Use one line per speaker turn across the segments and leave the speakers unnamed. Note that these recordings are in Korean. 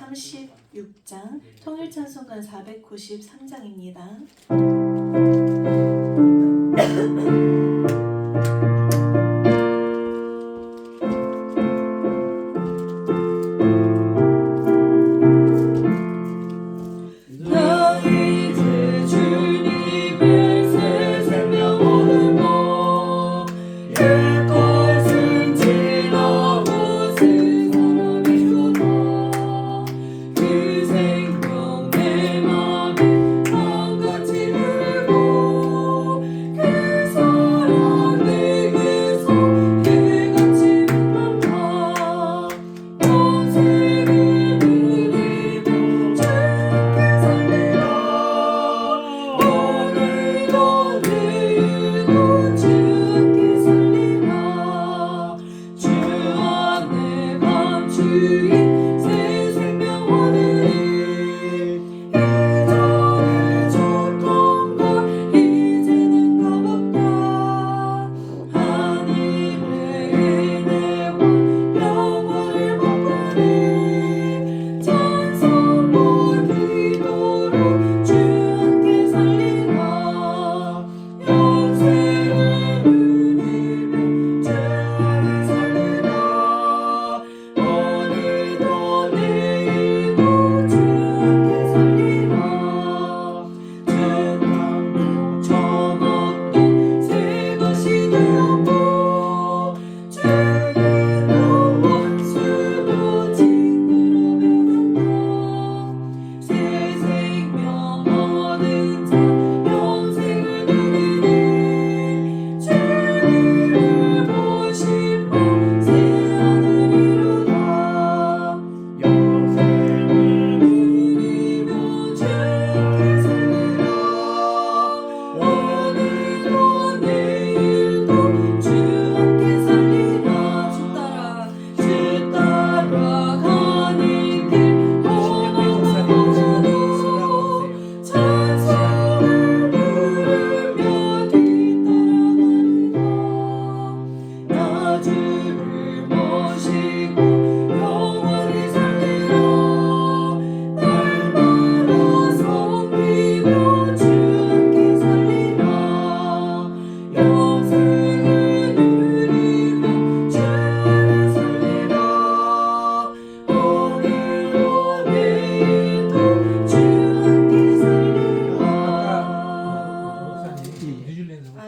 436장 통일찬송가 493장입니다.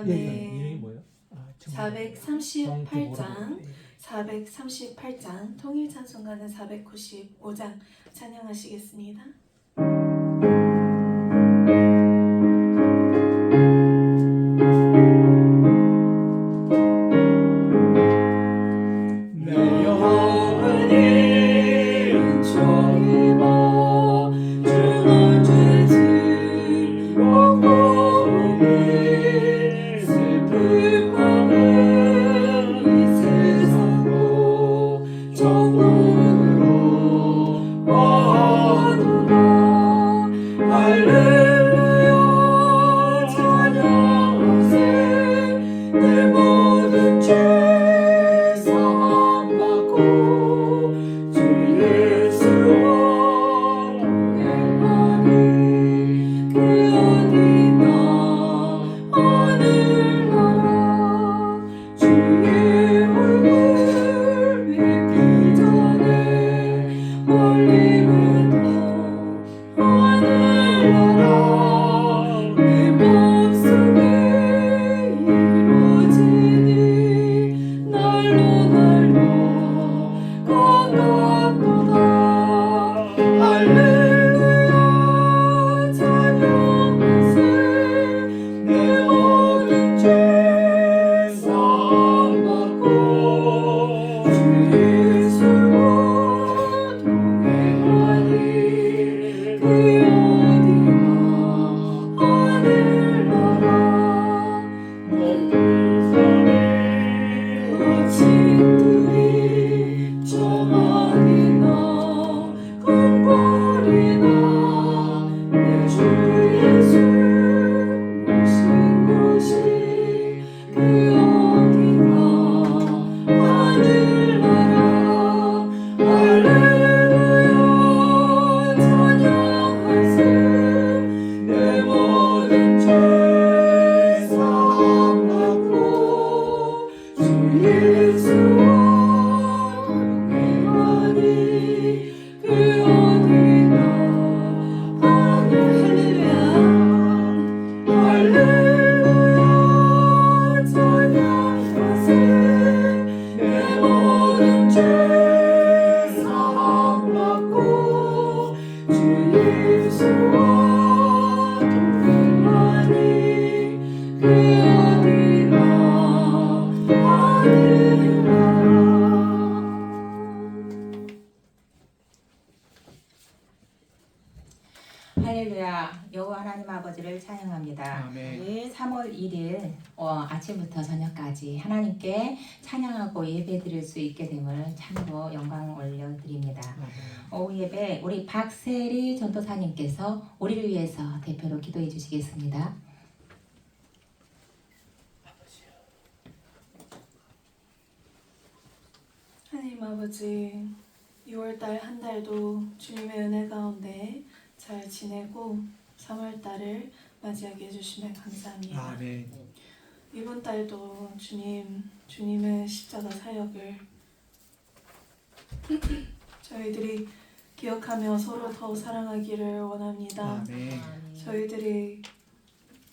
이름이 뭐예요?
438장 통일찬송가는 495장 찬양하시겠습니다.
내 모든 죄 사함 받고
할렐루야. 여호와 하나님 아버지를 찬양합니다.
아멘.
3월 1일 아침부터 저녁까지 하나님께 찬양하고 예배드릴 수 있게 됨을 참으로 영광 올려드립니다. 오후 예배 우리 박세리 전도사님께서 우리를 위해서 대표로 기도해 주시겠습니다.
하나님 아버지, 2월달 한 달도 주님의 은혜 가운데 잘 지내고 3월달을 맞이하게 해주시면 감사합니다.
아멘.
이번 달도 주님의 십자가 사역을 저희들이 기억하며 서로 더 사랑하기를 원합니다.
아멘.
저희들이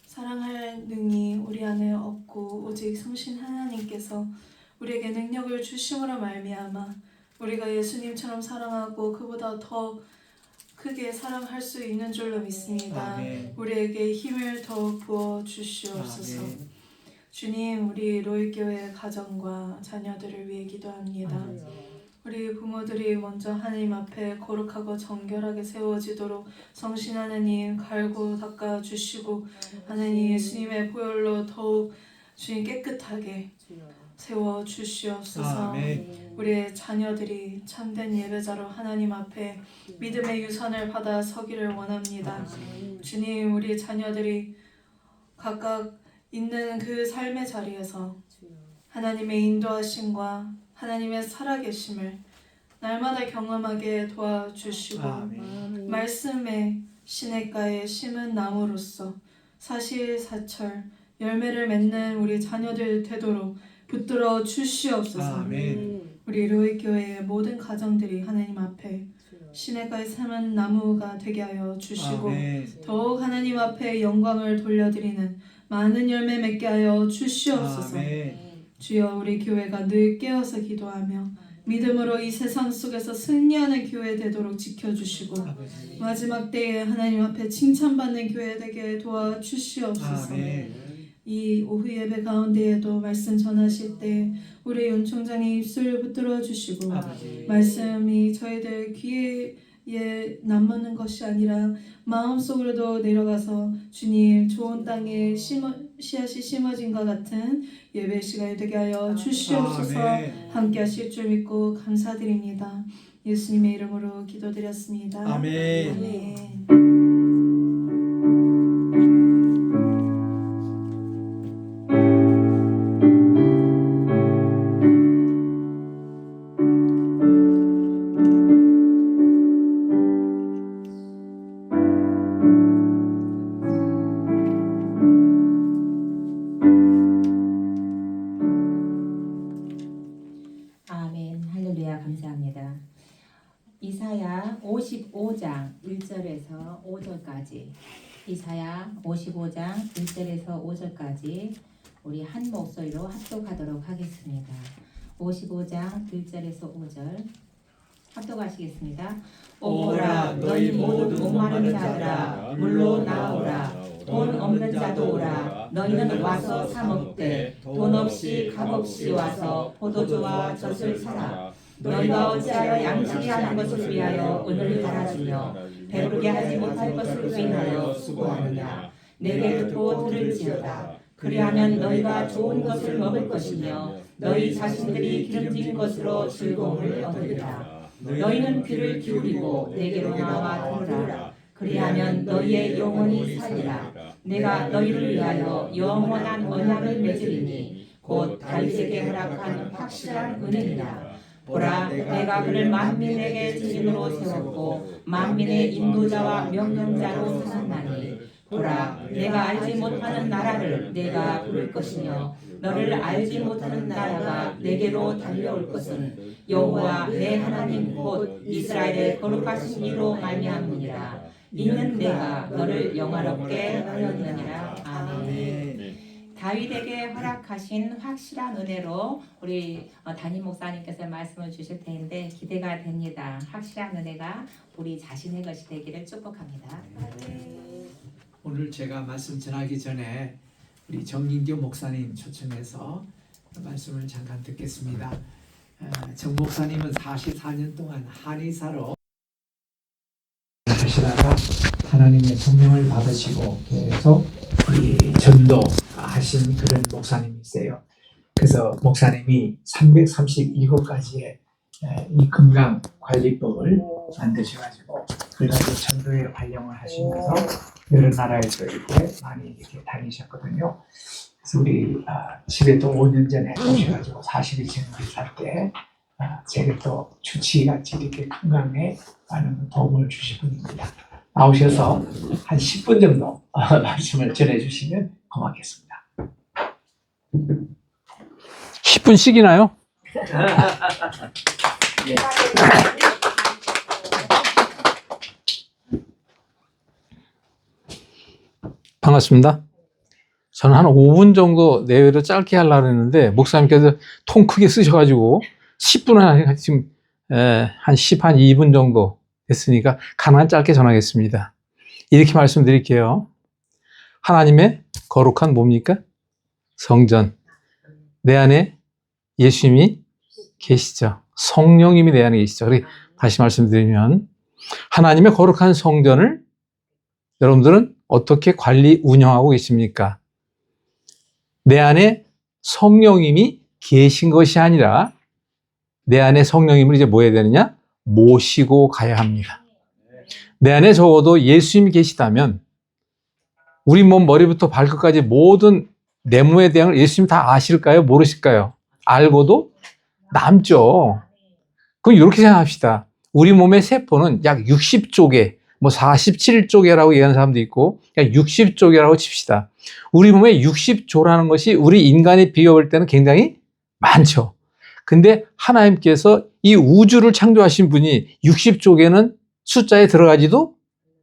사랑할 능이 우리 안에 없고 오직 성신 하나님께서 우리에게 능력을 주심으로 말미암아 우리가 예수님처럼 사랑하고 그보다 더 크게 사랑할 수 있는 줄로 믿습니다.
아멘.
우리에게 힘을 더 부어 주시옵소서.
아멘.
주님, 우리 로이교회 가정과 자녀들을 위해 기도합니다.
아멘.
우리 부모들이 먼저 하나님 앞에 거룩하고 정결하게 세워지도록 성신 하나님 갈고 닦아 주시고 하나님 예수님의 보혈로 더욱 주님 깨끗하게 세워 주시옵소서.
아멘.
우리의 자녀들이 참된 예배자로 하나님 앞에 믿음의 유산을 받아 서기를 원합니다. 주님, 우리 자녀들이 각각 있는 그 삶의 자리에서 하나님의 인도하심과 하나님의 살아계심을 날마다 경험하게 도와주시고
아멘.
말씀의 시냇가에 심은 나무로서 사실사철 열매를 맺는 우리 자녀들 되도록 붙들어 주시옵소서.
아멘.
우리 로이교회의 모든 가정들이 하나님 앞에 시냇가에 심은 나무가 되게 하여 주시고
아멘.
더욱 하나님 앞에 영광을 돌려드리는 많은 열매 맺게 하여 주시옵소서.
아멘.
주여, 우리 교회가 늘 깨어서 기도하며 믿음으로 이 세상 속에서 승리하는 교회 되도록 지켜주시고
아버지.
마지막 때에 하나님 앞에 칭찬받는 교회 되게 도와주시옵소서.
아멘.
이 오후 예배 가운데에도 말씀 전하실 때 우리 윤 총장의 입술을 붙들어 주시고
아버지.
말씀이 저희들 귀에 남는 것이 아니라 마음속으로도 내려가서 주님 좋은 땅에 씨앗이 심어진과 같은 예배 시간이 되게 하여 주시옵소서.
아멘.
함께 하실 줄 믿고 감사드립니다. 예수님의 이름으로 기도드렸습니다.
아멘.
아멘.
아멘. 할렐루야. 감사합니다. 이사야 55장 1절에서 5절까지 이사야 55장 1절에서 5절까지 우리 한 목소리로 합독하도록 하겠습니다. 55장 1절에서 5절 합독하시겠습니다. 오라 너희 모든 목마른 자들아 물로 나오라 돈 없는 자도 오라 너희는 와서 사 먹되 돈 없이 값없이 와서 포도주와 젖을 사라 너희가 어찌하여 양식이 하는 것을 위하여 은을 달아주며 배부르게 하지 못할 것을 위하여 수고하느냐 내게 듣고 들을지어다 그리하면 너희가 좋은 것을 먹을 것이며 너희 자신들이 기름진 것으로 즐거움을 얻으리라 너희는 귀를 기울이고 내게로 나와 들으라 그리하면 너희의 영혼이 살리라 내가 너희를 위하여 영원한 언약을 맺으리니 곧 다윗에게 허락한 확실한 은혜니라 보라 내가 그를 만민에게 주인으로 세웠고 만민의 인도자와 명령자로 삼았나니 보라 내가 알지 못하는 나라를 내가 부를 것이며 너를 알지 못하는 나라가 내게로 달려올 것은 여호와 내 하나님 곧 이스라엘의 거룩하신 이로 말미암으니라 이는 내가 너를 영화롭게 하였느니라. 아멘. 다윗에게 허락하신 확실한 은혜로 우리 담임 목사님께서 말씀을 주실 텐데 기대가 됩니다. 확실한 은혜가 우리 자신의 것이 되기를 축복합니다.
오늘 제가 말씀 전하기 전에 우리 정인교 목사님 초청해서 말씀을 잠깐 듣겠습니다. 정 목사님은 44년 동안 한의사로 하시다가 하나님 하나님의 성령을 받으시고 계속 이 전도하신 그런 목사님이세요. 그래서 목사님이 337가지의 이 건강관리법을 만드셔가지고 그래가지고 전도에 활용을 하시면서 여러 나라에서 이렇게 많이 이렇게 다니셨거든요. 그래서 우리 집에 또 5년 전에 오셔가지고 40일째 살때 제가 또 주치의같이 이렇게 건강에 많은 도움을 주실 분입니다. 나오셔서 한 10분 정도 말씀을 전해주시면 고맙겠습니다.
10분씩이나요? 반갑습니다. 저는 한 5분 정도 내외로 짧게 하려고 했는데 목사님께서 통 크게 쓰셔가지고 10분은 지금 한 2분 정도 됐으니까 가능한 짧게 전하겠습니다. 이렇게 말씀드릴게요. 하나님의 거룩한 뭡니까? 성전. 내 안에 예수님이 계시죠. 성령님이 내 안에 계시죠. 그리고 다시 말씀드리면 하나님의 거룩한 성전을 여러분들은 어떻게 관리 운영하고 계십니까? 내 안에 성령님이 계신 것이 아니라 내 안에 성령님을 이제 뭐 해야 되느냐? 모시고 가야 합니다. 내 안에 적어도 예수님이 계시다면 우리 몸 머리부터 발끝까지 모든 내모에 대한 걸 예수님이 다 아실까요? 모르실까요? 알고도 남죠. 그럼 이렇게 생각합시다. 우리 몸의 세포는 약 60조개, 뭐 47조개라고 얘기하는 사람도 있고 약 60조개라고 칩시다. 우리 몸에 60조라는 것이 우리 인간에 비교할 때는 굉장히 많죠. 근데 하나님께서 이 우주를 창조하신 분이 60조개는 숫자에 들어가지도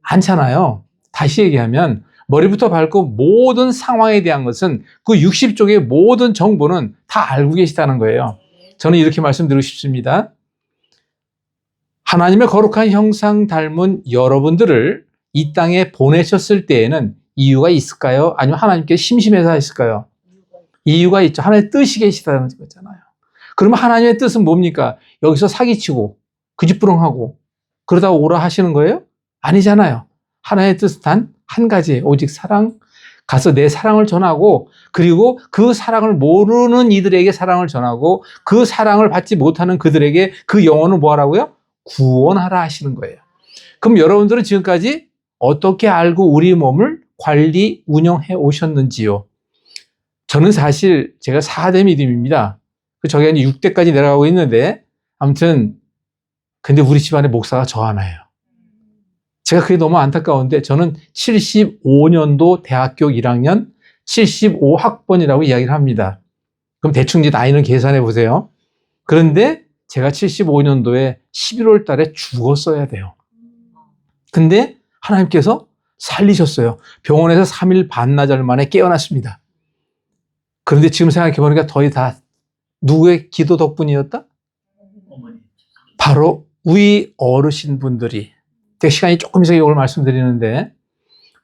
않잖아요. 다시 얘기하면 머리부터 밟고 모든 상황에 대한 것은 그 60조개의 모든 정보는 다 알고 계시다는 거예요. 저는 이렇게 말씀드리고 싶습니다. 하나님의 거룩한 형상 닮은 여러분들을 이 땅에 보내셨을 때에는 이유가 있을까요? 아니면 하나님께 심심해서 했을까요? 이유가 있죠. 하나님의 뜻이 계시다는 거잖아요. 그러면 하나님의 뜻은 뭡니까? 여기서 사기치고 그짓부렁하고 그러다 오라 하시는 거예요? 아니잖아요. 하나님의 뜻은 단 한 가지, 오직 사랑. 가서 내 사랑을 전하고 그리고 그 사랑을 모르는 이들에게 사랑을 전하고 그 사랑을 받지 못하는 그들에게 그 영혼을 뭐 하라고요? 구원하라 하시는 거예요. 그럼 여러분들은 지금까지 어떻게 알고 우리 몸을 관리, 운영해 오셨는지요? 저는 사실 제가 4대 믿음입니다. 저게 이제 6대까지 내려가고 있는데 아무튼 근데 우리 집안에 목사가 저 하나예요. 제가 그게 너무 안타까운데 저는 75년도 대학교 1학년 75학번이라고 이야기를 합니다. 그럼 대충 이제 나이는 계산해 보세요. 그런데 제가 75년도에 11월 달에 죽었어야 돼요. 근데 하나님께서 살리셨어요. 병원에서 3일 반나절 만에 깨어났습니다. 그런데 지금 생각해 보니까 거의 다 누구의 기도 덕분이었다? 바로 우리 어르신분들이. 제가 시간이 조금 있어서 이걸 말씀드리는데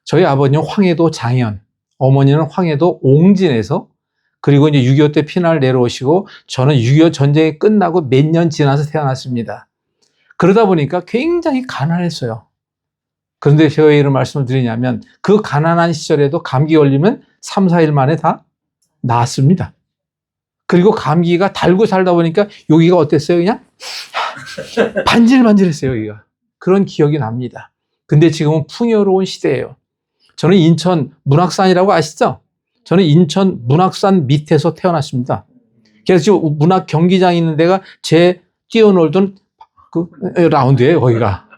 저희 아버님은 황해도 장현, 어머니는 황해도 옹진에서 그리고 이제 6.25 때 피난을 내려오시고 저는 6.25 전쟁이 끝나고 몇 년 지나서 태어났습니다. 그러다 보니까 굉장히 가난했어요. 그런데 제가 왜 이런 말씀을 드리냐면 그 가난한 시절에도 감기 걸리면 3, 4일 만에 다 나았습니다. 그리고 감기가 달고 살다 보니까 여기가 어땠어요? 그냥 반질반질했어요. 여기가. 그런 기억이 납니다. 근데 지금은 풍요로운 시대예요. 저는 인천 문학산이라고 아시죠? 저는 인천 문학산 밑에서 태어났습니다. 그래서 지금 문학 경기장이 있는 데가 제 뛰어놀던 그 라운드예요, 거기가.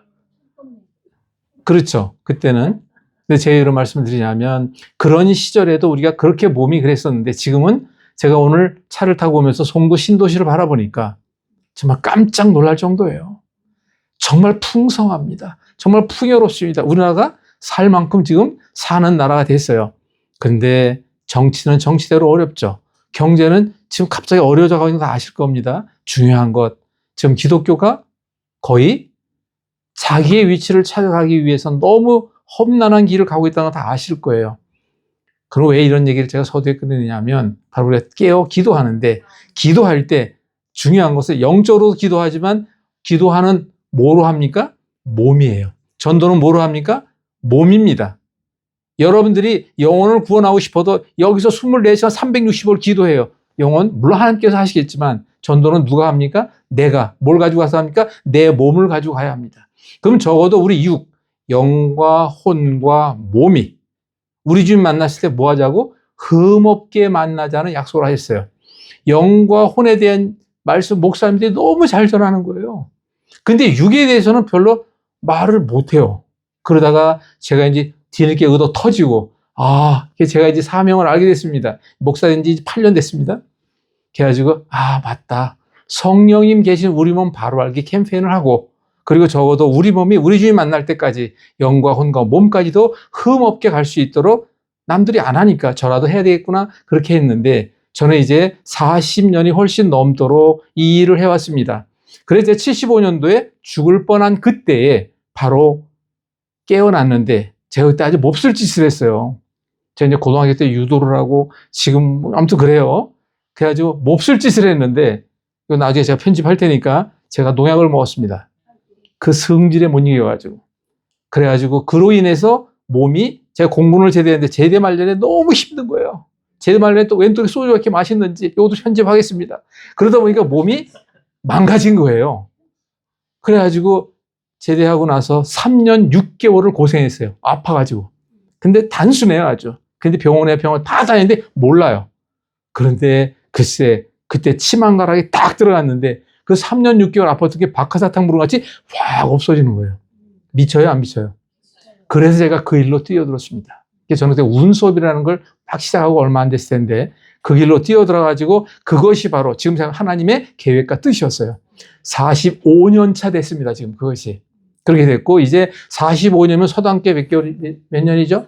그렇죠. 그때는. 근데 제가 이런 말씀을 드리냐면 그런 시절에도 우리가 그렇게 몸이 그랬었는데 지금은 제가 오늘 차를 타고 오면서 송도 신도시를 바라보니까 정말 깜짝 놀랄 정도예요. 정말 풍성합니다. 정말 풍요롭습니다. 우리나라가 살 만큼 지금 사는 나라가 됐어요. 그런데 정치는 정치대로 어렵죠. 경제는 지금 갑자기 어려워져 가고 있는 거 아실 겁니다. 중요한 것, 지금 기독교가 거의 자기의 위치를 찾아가기 위해서 너무 험난한 길을 가고 있다는 거 다 아실 거예요. 그럼 왜 이런 얘기를 제가 서두에 끊느냐면 바로 우리가 깨어 기도하는데 기도할 때 중요한 것은 영적으로 기도하지만 기도하는 뭐로 합니까? 몸이에요. 전도는 뭐로 합니까? 몸입니다. 여러분들이 영혼을 구원하고 싶어도 여기서 24시간 360일 기도해요. 영혼, 물론 하나님께서 하시겠지만 전도는 누가 합니까? 내가. 뭘 가지고 가서 합니까? 내 몸을 가지고 가야 합니다. 그럼 적어도 우리 영과 혼과 몸이 우리 주님 만났을 때 뭐 하자고? 흠없게 만나자는 약속을 하셨어요. 영과 혼에 대한 말씀 목사님들이 너무 잘 전하는 거예요. 근데 육에 대해서는 별로 말을 못해요. 그러다가 제가 이제 뒤늦게 얻어 터지고, 제가 이제 사명을 알게 됐습니다. 목사된 지 8년 됐습니다. 그래가지고, 맞다. 성령님 계신 우리 몸 바로 알기 캠페인을 하고, 그리고 적어도 우리 몸이 우리 주님 만날 때까지 영과 혼과 몸까지도 흠없게 갈 수 있도록 남들이 안 하니까 저라도 해야 되겠구나. 그렇게 했는데, 저는 이제 40년이 훨씬 넘도록 이 일을 해왔습니다. 그래서 75년도에 죽을 뻔한 그때에 바로 깨어났는데, 제가 그때 아주 몹쓸 짓을 했어요. 제가 이제 고등학교 때 유도를 하고, 지금, 아무튼 그래요. 그래가지고 몹쓸 짓을 했는데, 이거 나중에 제가 편집할 테니까 제가 농약을 먹었습니다. 그 성질에 못 이겨가지고. 그래가지고, 그로 인해서 몸이, 제가 공군을 제대했는데, 제대 말년에 너무 힘든 거예요. 제대 말년에 또 왼쪽에 소주가 이렇게 맛있는지, 이것도 편집하겠습니다. 그러다 보니까 몸이 망가진 거예요. 그래가지고, 제대하고 나서 3년 6개월을 고생했어요. 아파가지고. 근데 단순해요, 아주. 근데 병원 다 다녔는데 몰라요. 그런데 글쎄, 그때 치망가락이 딱 들어갔는데 그 3년 6개월 아팠던 게 박하사탕 물은 같이 확 없어지는 거예요. 미쳐요, 안 미쳐요? 그래서 제가 그 일로 뛰어들었습니다. 저는 그때 운수업이라는 걸 막 시작하고 얼마 안 됐을 텐데 그 길로 뛰어들어가지고 그것이 바로 지금 하나님의 계획과 뜻이었어요. 45년 차 됐습니다, 지금 그것이. 그렇게 됐고, 이제 45년이면 서당계 몇 개월, 몇 년이죠?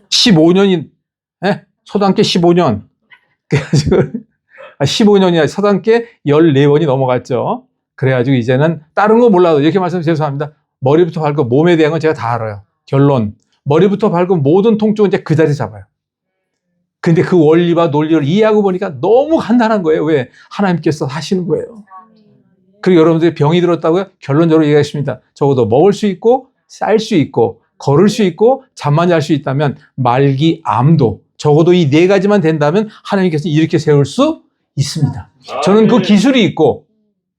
15년이, 서당계 15년. 그래가지고, 15년이야. 서당계 14번이 넘어갔죠. 그래가지고 이제는 다른 거 몰라도, 이렇게 말씀드려서 죄송합니다. 머리부터 발끝, 몸에 대한 건 제가 다 알아요. 결론. 머리부터 발끝 모든 통증은 이제 그 자리 잡아요. 근데 그 원리와 논리를 이해하고 보니까 너무 간단한 거예요. 왜? 하나님께서 하시는 거예요. 그리고 여러분들이 병이 들었다고요? 결론적으로 얘기하십니다. 적어도 먹을 수 있고, 쌀 수 있고, 걸을 수 있고, 잠만 잘 수 있다면, 말기, 암도, 적어도 이 4가지만 된다면 하나님께서 이렇게 세울 수 있습니다. 저는 그 기술이 있고,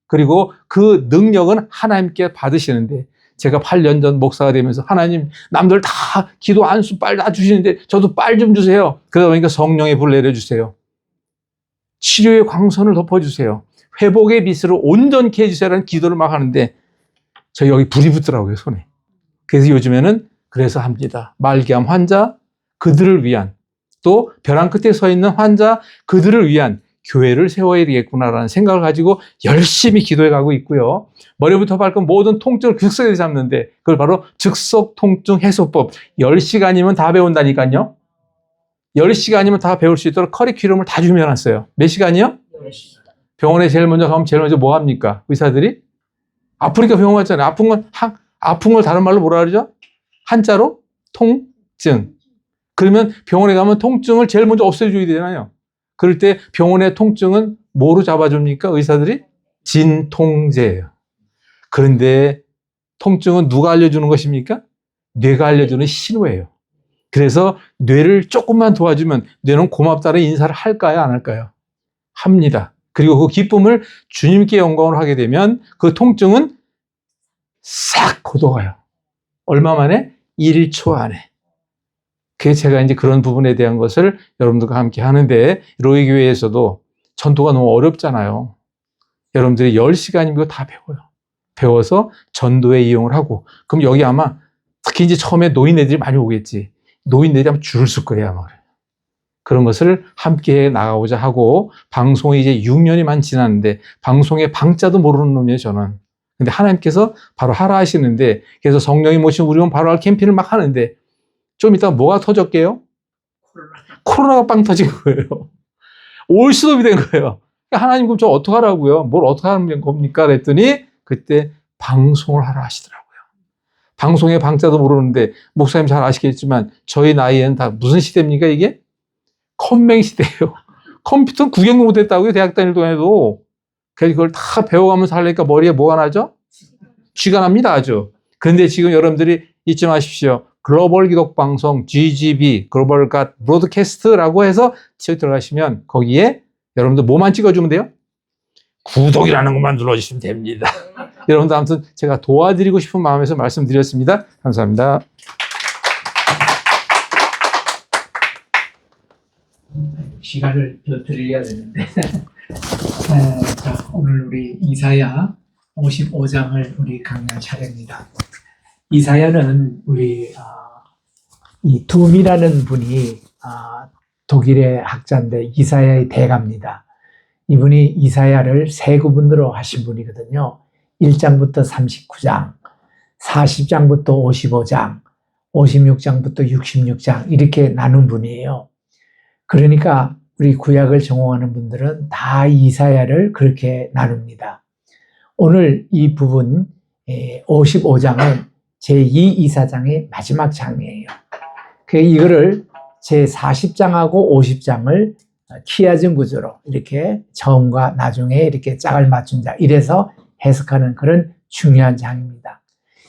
그리고 그 능력은 하나님께 받으시는데, 제가 8년 전 목사가 되면서 하나님, 남들 다 기도 안수 빨 다 주시는데, 저도 빨 좀 주세요. 그러다 보니까 성령의 불 내려주세요. 치료의 광선을 덮어주세요. 회복의 빛으로 온전케 해주세요라는 기도를 막 하는데 저 여기 불이 붙더라고요, 손에. 그래서 요즘에는 그래서 합니다. 말기암 환자, 그들을 위한, 또 벼랑 끝에 서 있는 환자, 그들을 위한 교회를 세워야 되겠구나라는 생각을 가지고 열심히 기도해 가고 있고요. 머리부터 발끝 모든 통증을 즉석에 잡는데 그걸 바로 즉석통증 해소법. 10시간이면 다 배운다니까요. 10시간이면 다 배울 수 있도록 커리큘럼을 다 준비해놨어요. 몇 시간이요? 10시간. 병원에 제일 먼저 가면 제일 먼저 뭐 합니까? 의사들이? 아프니까 병원 갔잖아요. 아픈 걸 다른 말로 뭐라 그러죠? 한자로? 통증. 그러면 병원에 가면 통증을 제일 먼저 없애줘야 되잖아요. 그럴 때 병원의 통증은 뭐로 잡아줍니까? 의사들이? 진통제예요. 그런데 통증은 누가 알려주는 것입니까? 뇌가 알려주는 신호예요. 그래서 뇌를 조금만 도와주면 뇌는 고맙다는 인사를 할까요? 안 할까요? 합니다. 그리고 그 기쁨을 주님께 영광을 하게 되면 그 통증은 싹 걷어가요. 얼마 만에? 1초 안에. 그래서 제가 이제 그런 부분에 대한 것을 여러분들과 함께 하는데, 로이 교회에서도 전도가 너무 어렵잖아요. 여러분들이 10시간이면 다 배워요. 배워서 전도에 이용을 하고, 그럼 여기 아마 특히 이제 처음에 노인네들이 많이 오겠지. 노인네들이 아마 줄을 쓸 거예요, 아마. 그런 것을 함께 나가고자 하고, 방송이 이제 6년이만 지났는데, 방송의 방자도 모르는 놈이에요, 저는. 근데 하나님께서 바로 하라 하시는데, 그래서 성령이 모신 우리 몸 바로 할 캠페인을 막 하는데, 좀 이따가 뭐가 터졌게요? 코로나가 빵 터진 거예요. 올 수업이 된 거예요. 하나님 그럼 저 어떡하라고요? 뭘 어떻게 하는 겁니까? 그랬더니 그때 방송을 하라 하시더라고요. 방송의 방자도 모르는데 목사님 잘 아시겠지만 저희 나이에는 다 무슨 시대입니까 이게? 컴맹 시대예요. 컴퓨터는 구경도 못했다고요. 대학 다닐 동안에도. 그래서 그걸 다 배워가면서 하려니까 머리에 뭐가 나죠? 쥐가 납니다 아주. 그런데 지금 여러분들이 잊지 마십시오. 글로벌 기독방송 GGB, 글로벌 갓 브로드캐스트라고 해서 들어가시면 거기에 여러분들 뭐만 찍어주면 돼요? 구독이라는 것만 눌러주시면 됩니다. 여러분들 아무튼 제가 도와드리고 싶은 마음에서 말씀드렸습니다. 감사합니다.
시간을 더 드려야 되는데 자, 오늘 우리 이사야 55장을 우리 강의할 차례입니다. 이사야는 우리 이 둠이라는 분이 독일의 학자인데 이사야의 대가입니다. 이분이 이사야를 세 구분으로 하신 분이거든요. 1장부터 39장, 40장부터 55장, 56장부터 66장 이렇게 나눈 분이에요. 그러니까 우리 구약을 전공하는 분들은 다 이사야를 그렇게 나눕니다. 오늘 이 부분 55장은 제2 이사장의 마지막 장이에요. 이거를 제 40장하고 50장을 키아즘 구조로 이렇게 처음과 나중에 이렇게 짝을 맞춘 자 이래서 해석하는 그런 중요한 장입니다.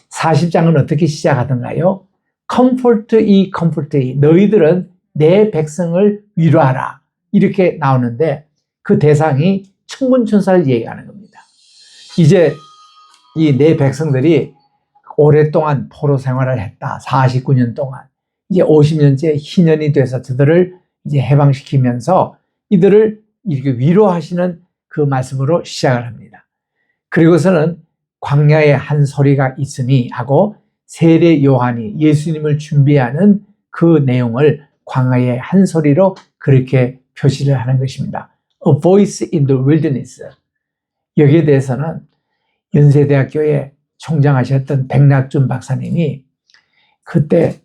40장은 어떻게 시작하던가요? Comfort ye, comfort ye. 너희들은 내 백성을 위로하라. 이렇게 나오는데 그 대상이 천군천사를 얘기하는 겁니다. 이제 이 내 백성들이 오랫동안 포로 생활을 했다. 49년 동안. 이제 50년째 희년이 돼서 저들을 이제 해방시키면서 이들을 이렇게 위로하시는 그 말씀으로 시작을 합니다. 그리고서는 광야에 한 소리가 있으니 하고 세례 요한이 예수님을 준비하는 그 내용을 광야의 한 소리로 그렇게 표시를 하는 것입니다. A voice in the wilderness. 여기에 대해서는 연세대학교에 총장하셨던 백낙준 박사님이 그때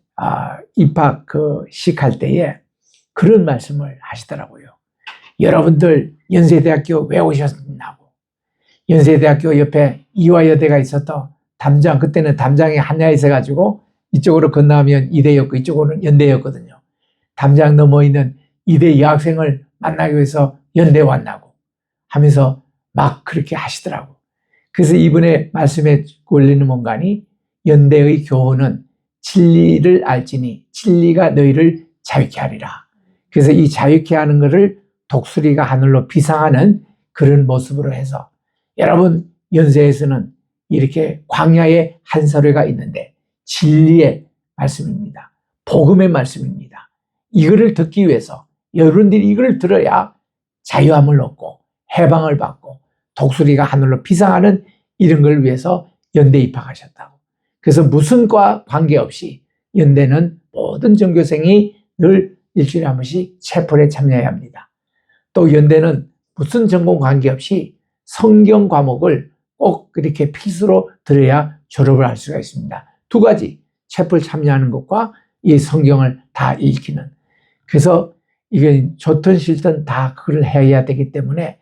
입학식 할 때에 그런 말씀을 하시더라고요. 여러분들 연세대학교 왜 오셨냐고. 연세대학교 옆에 이화여대가 있었던 담장, 그때는 담장이 한야에 있어가지고 이쪽으로 건너면 이대였고 이쪽으로는 연대였거든요. 담장 넘어 있는 이대 여학생을 만나기 위해서 연대 왔나고 하면서 막 그렇게 하시더라고. 그래서 이분의 말씀에 걸리는 뭔가니 연대의 교훈은 진리를 알지니 진리가 너희를 자유케 하리라. 그래서 이 자유케 하는 것을 독수리가 하늘로 비상하는 그런 모습으로 해서 여러분 연세에서는 이렇게 광야의 한 소리가 있는데 진리의 말씀입니다. 복음의 말씀입니다. 이거를 듣기 위해서 여러분들이 이걸 들어야 자유함을 얻고 해방을 받고 독수리가 하늘로 비상하는 이런 걸 위해서 연대 입학하셨다고. 그래서 무슨 과 관계없이 연대는 모든 전교생이 늘 일주일에 한 번씩 채플에 참여해야 합니다. 또 연대는 무슨 전공 관계없이 성경 과목을 꼭 그렇게 필수로 들어야 졸업을 할 수가 있습니다. 두 가지, 채플 참여하는 것과 이 성경을 다 읽히는. 그래서 이게 좋든 싫든 다 그걸 해야 되기 때문에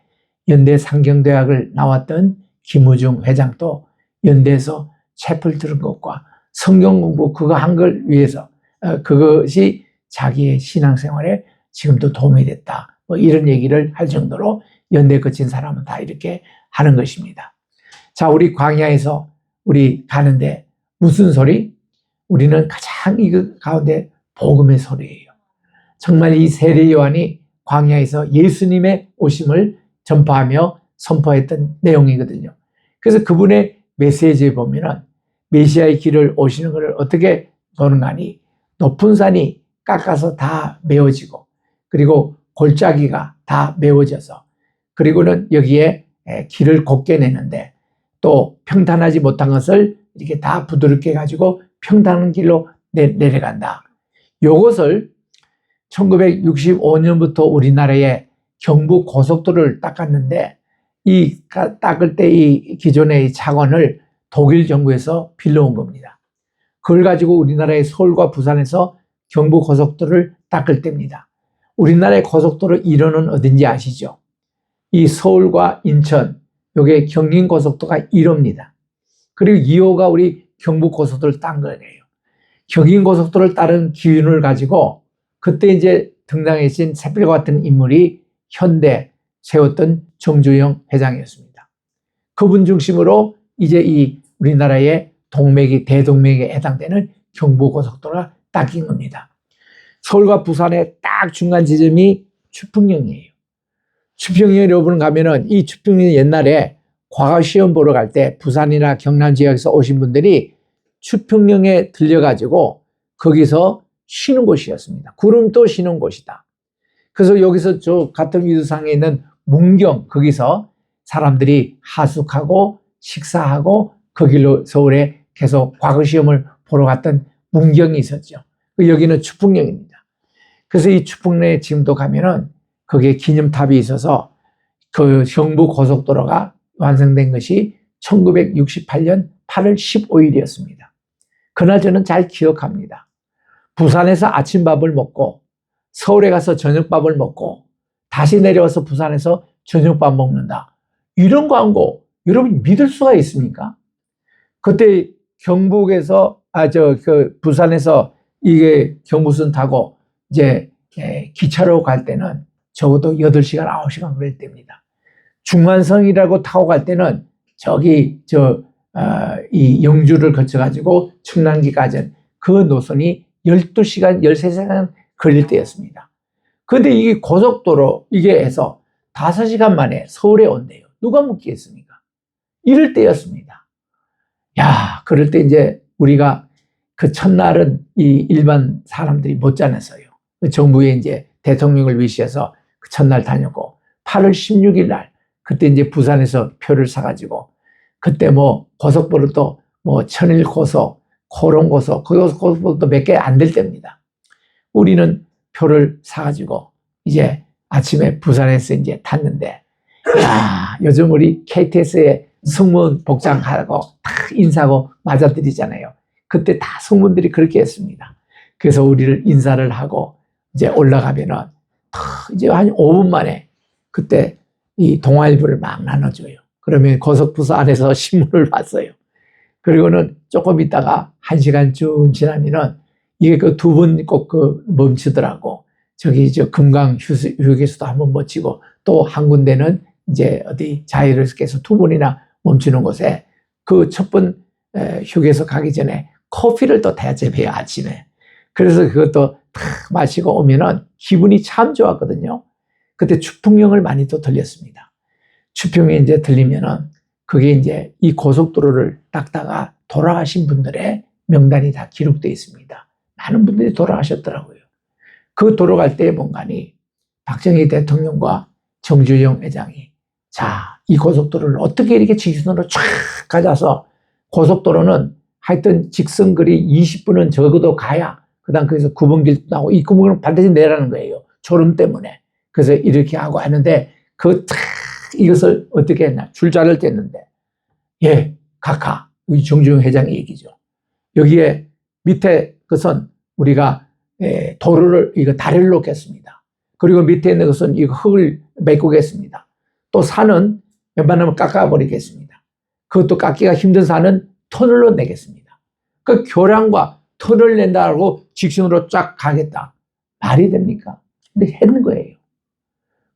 연대 상경대학을 나왔던 김우중 회장도 연대에서 채플 들은 것과 성경 공부 그거 한 걸 위해서 그것이 자기의 신앙생활에 지금도 도움이 됐다. 뭐 이런 얘기를 할 정도로 연대 거친 사람은 다 이렇게 하는 것입니다. 자, 우리 광야에서 우리 가는데 무슨 소리? 우리는 가장 이 가운데 복음의 소리예요. 정말 이 세례 요한이 광야에서 예수님의 오심을 전파하며 선포했던 내용이거든요. 그래서 그분의 메시지에 보면은 메시아의 길을 오시는 것을 어떻게 보는가 하니 높은 산이 깎아서 다 메워지고 그리고 골짜기가 다 메워져서 그리고는 여기에 길을 곱게 내는데 또 평탄하지 못한 것을 이렇게 다 부드럽게 가지고 평탄한 길로 내려간다. 요것을 1965년부터 우리나라에 경부 고속도로를 닦았는데 이 닦을 때 이 기존의 차관을 독일 정부에서 빌려온 겁니다. 그걸 가지고 우리나라의 서울과 부산에서 경부 고속도로를 닦을 때입니다. 우리나라의 고속도로 1호는 어딘지 아시죠? 이 서울과 인천, 요게 경인고속도로가 1호입니다. 그리고 2호가 우리 경부고속도로를 딴 거예요. 경인고속도로를 따른 기운을 가지고 그때 이제 등장하신 새별과 같은 인물이 현대 세웠던 정주영 회장이었습니다. 그분 중심으로 이제 이 우리나라의 동맥이 대동맥에 해당되는 경부고속도로가 닦인 겁니다. 서울과 부산의 딱 중간 지점이 추풍령이에요. 추풍령 여러분 가면은 이 추풍령 옛날에 과거 시험 보러 갈 때 부산이나 경남 지역에서 오신 분들이 추풍령에 들려가지고 거기서 쉬는 곳이었습니다. 구름도 쉬는 곳이다. 그래서 여기서 저 같은 위두상에 있는 문경 거기서 사람들이 하숙하고 식사하고 그 길로 서울에 계속 과거 시험을 보러 갔던 문경이 있었죠. 여기는 추풍령입니다. 그래서 이 추풍령에 지금도 가면은 거기에 기념탑이 있어서 그 경부고속도로가 완성된 것이 1968년 8월 15일이었습니다. 그날 저는 잘 기억합니다. 부산에서 아침밥을 먹고 서울에 가서 저녁밥을 먹고 다시 내려와서 부산에서 저녁밥 먹는다. 이런 광고 여러분 믿을 수가 있습니까? 그때 경북에서 부산에서 이게 경부선 타고 이제 기차로 갈 때는 적어도 8시간, 9시간 그럴 때입니다. 중간선이라고 타고 갈 때는 저기 이 영주를 거쳐가지고 청량리까지 그 노선이 12시간, 13시간 걸릴 때였습니다. 그런데 이게 고속도로 이게 해서 5시간 만에 서울에 온대요. 누가 묻겠습니까? 이럴 때였습니다. 야, 그럴 때 이제 우리가 그 첫날은 이 일반 사람들이 못 다녔어요. 정부에 이제 대통령을 위시해서 그 첫날 다녔고 8월 16일 날 그때 이제 부산에서 표를 사가지고 그때 뭐 고속도로도 뭐 천일 고속, 코롱 고속, 고속도로도 몇 개 안 될 때입니다. 우리는 표를 사가지고 이제 아침에 부산에서 이제 탔는데 야, 요즘 우리 KTX에 승무원 복장하고 다 인사하고 맞아드리잖아요. 그때 다 승무원들이 그렇게 했습니다. 그래서 우리를 인사를 하고 이제 올라가면은 이제 한 5분 만에 그때 이 동아일보를 막 나눠줘요. 그러면 고속버스 안에서 신문을 봤어요. 그리고는 조금 있다가 1시간 쭉 지나면은 이게 그 2번 꼭 그 멈추더라고. 저기 금강 휴게소도 한번 멈추고 또 한 군데는 이제 어디 자이로스께서 2번이나 멈추는 곳에 그 첫 번 휴게소 가기 전에 커피를 또 대접해요, 아침에. 그래서 그것도 탁 마시고 오면은 기분이 참 좋았거든요. 그때 추풍령을 많이 또 들렸습니다. 추풍에 이제 들리면은 그게 이제 이 고속도로를 닦다가 돌아가신 분들의 명단이 다 기록되어 있습니다. 많은 분들이 돌아가셨더라고요. 그 돌아갈 때의 뭔가니 박정희 대통령과 정주영 회장이 자, 이 고속도로를 어떻게 이렇게 직선으로 쫙 가져서 고속도로는 하여튼 직선거리 20분은 적어도 가야 그다음 거기서 9번길 나오고 이 구멍을 반드시 내라는 거예요. 졸음 때문에. 그래서 이렇게 하고 하는데 이것을 어떻게 했나 줄자를 뗐는데 예, 각하 우리 정주영 회장의 얘기죠. 여기에 밑에 것은 우리가 도로를 이거 다리를 놓겠습니다. 그리고 밑에 있는 것은 이거 흙을 메꾸겠습니다. 또 산은 웬만하면 깎아버리겠습니다. 그것도 깎기가 힘든 산은 터널로 내겠습니다. 그 교량과 터널 낸다고 직선으로 쫙 가겠다. 말이 됩니까? 근데 했는 거예요.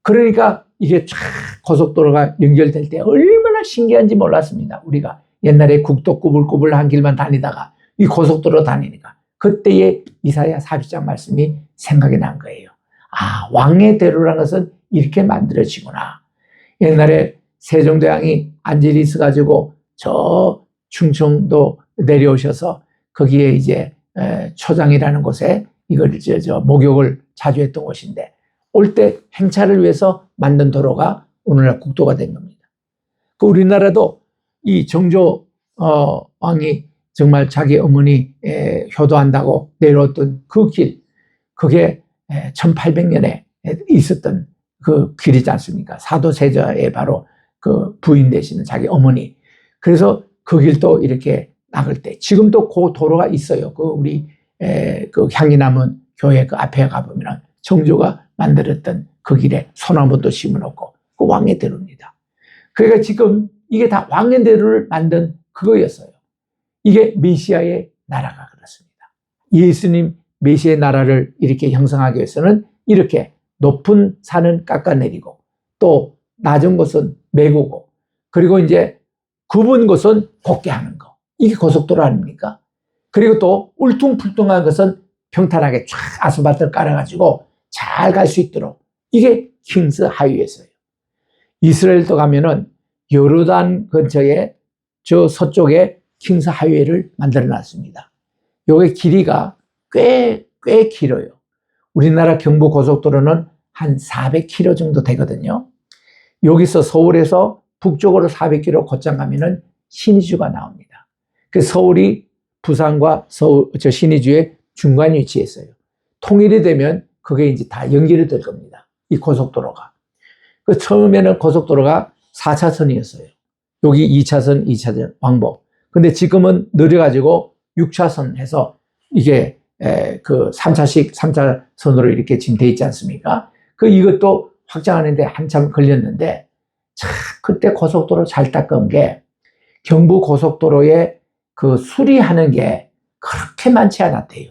그러니까 이게 쫙 고속도로가 연결될 때 얼마나 신기한지 몰랐습니다. 우리가 옛날에 국도 꾸불꾸불한 길만 다니다가 이 고속도로 다니니까 그때의 이사야 40장 말씀이 생각이 난 거예요. 아, 왕의 대로라는 것은 이렇게 만들어지구나. 옛날에 세종대왕이 안젤이 있어가지고 저 충청도 내려오셔서 거기에 이제 초장이라는 곳에 이걸 목욕을 자주 했던 곳인데 올 때 행차를 위해서 만든 도로가 오늘날 국도가 된 겁니다. 그 우리나라도 이 정조 왕이 정말 자기 어머니 효도한다고 내려왔던 그 길, 그게 1800년에 있었던 그 길이지 않습니까? 사도세자의 바로 그 부인 되시는 자기 어머니. 그래서 그 길도 이렇게 나갈 때 지금도 그 도로가 있어요. 그 우리 그 향이 남은 교회 그 앞에 가보면 정조가 만들었던 그 길에 소나무도 심어놓고 그 왕의 대로입니다. 그러니까 지금 이게 다 왕의 대로를 만든 그거였어요. 이게 메시아의 나라가 그렇습니다. 예수님 메시아의 나라를 이렇게 형성하기 위해서는 이렇게 높은 산은 깎아내리고 또 낮은 곳은 메꾸고 그리고 이제 굽은 곳은 곱게 하는 거. 이게 고속도로 아닙니까? 그리고 또 울퉁불퉁한 것은 평탄하게 쫙 아스팔트를 깔아가지고 잘 갈 수 있도록 이게 킹스 하이웨이였어요. 이스라엘도 가면은 요르단 근처에 저 서쪽에 킹스 하이웨이를 만들어 놨습니다. 요게 길이가 꽤 길어요. 우리나라 경부 고속도로는 한 400km 정도 되거든요. 여기서 서울에서 북쪽으로 400km 곧장 가면은 신의주가 나옵니다. 그 서울이 부산과 신의주의 중간 위치에 있어요. 통일이 되면 그게 이제 다 연결이 될 겁니다. 이 고속도로가. 그 처음에는 고속도로가 4차선이었어요. 여기 2차선, 2차선 왕복. 근데 지금은 느려가지고 6차선 해서 이게 그 3차선으로 이렇게 지금 돼 있지 않습니까? 이것도 확장하는데 한참 걸렸는데, 참, 그때 고속도로 잘 닦은 게, 경부 고속도로에 그 수리하는 게 그렇게 많지 않았대요.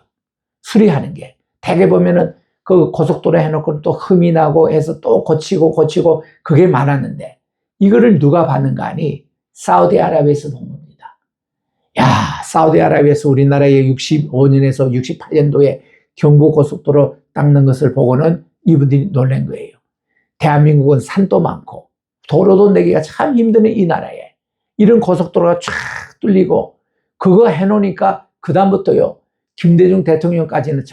수리하는 게. 대개 보면은 그 고속도로 해놓고 또 흠이 나고 해서 또 고치고 그게 많았는데, 이거를 누가 봤는가 하니, 사우디아라비아에서 본 겁니다. 야, 사우디아라비아에서 우리나라의 65년에서 68년도에 경부 고속도로 닦는 것을 보고는 이분들이 놀란 거예요. 대한민국은 산도 많고 도로도 내기가 참 힘든 이 나라에 이런 고속도로가 쫙 뚫리고 그거 해놓으니까 그다음부터요, 김대중 대통령까지는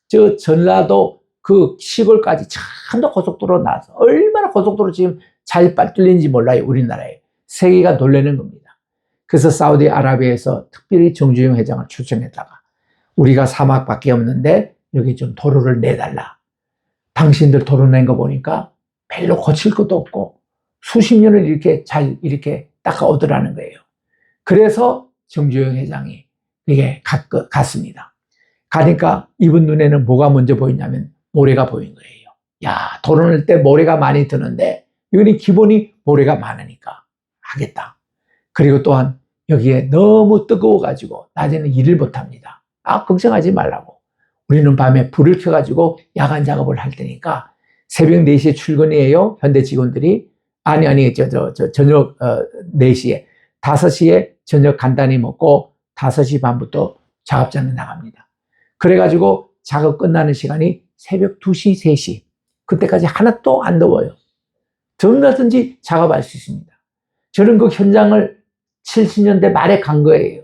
저 전라도 그 시골까지 전부 고속도로 나서 얼마나 고속도로 지금 잘 뚫리는지 몰라요. 우리나라에. 세계가 놀라는 겁니다. 그래서 사우디아라비아에서 특별히 정주영 회장을 추천했다가 우리가 사막밖에 없는데 여기 좀 도로를 내달라. 당신들 도로 낸 거 보니까 별로 고칠 것도 없고 수십 년을 이렇게 잘 이렇게 닦아오더라는 거예요. 그래서 정주영 회장이 이게 갔습니다. 가니까 이분 눈에는 뭐가 먼저 보이냐면 모래가 보인 거예요. 야, 도로 낼 때 모래가 많이 드는데 이거는 기본이 모래가 많으니까 하겠다. 그리고 또한 여기에 너무 뜨거워가지고 낮에는 일을 못합니다. 걱정하지 말라고. 우리는 밤에 불을 켜가지고 야간 작업을 할 테니까 새벽 4시에 출근이에요. 현대 직원들이. 저녁 4시에. 5시에 저녁 간단히 먹고 5시 반부터 작업장에 나갑니다. 그래가지고 작업 끝나는 시간이 새벽 2시, 3시. 그때까지 하나도 안 더워요. 얼마든지 작업할 수 있습니다. 저는 그 현장을 70년대 말에 간 거예요.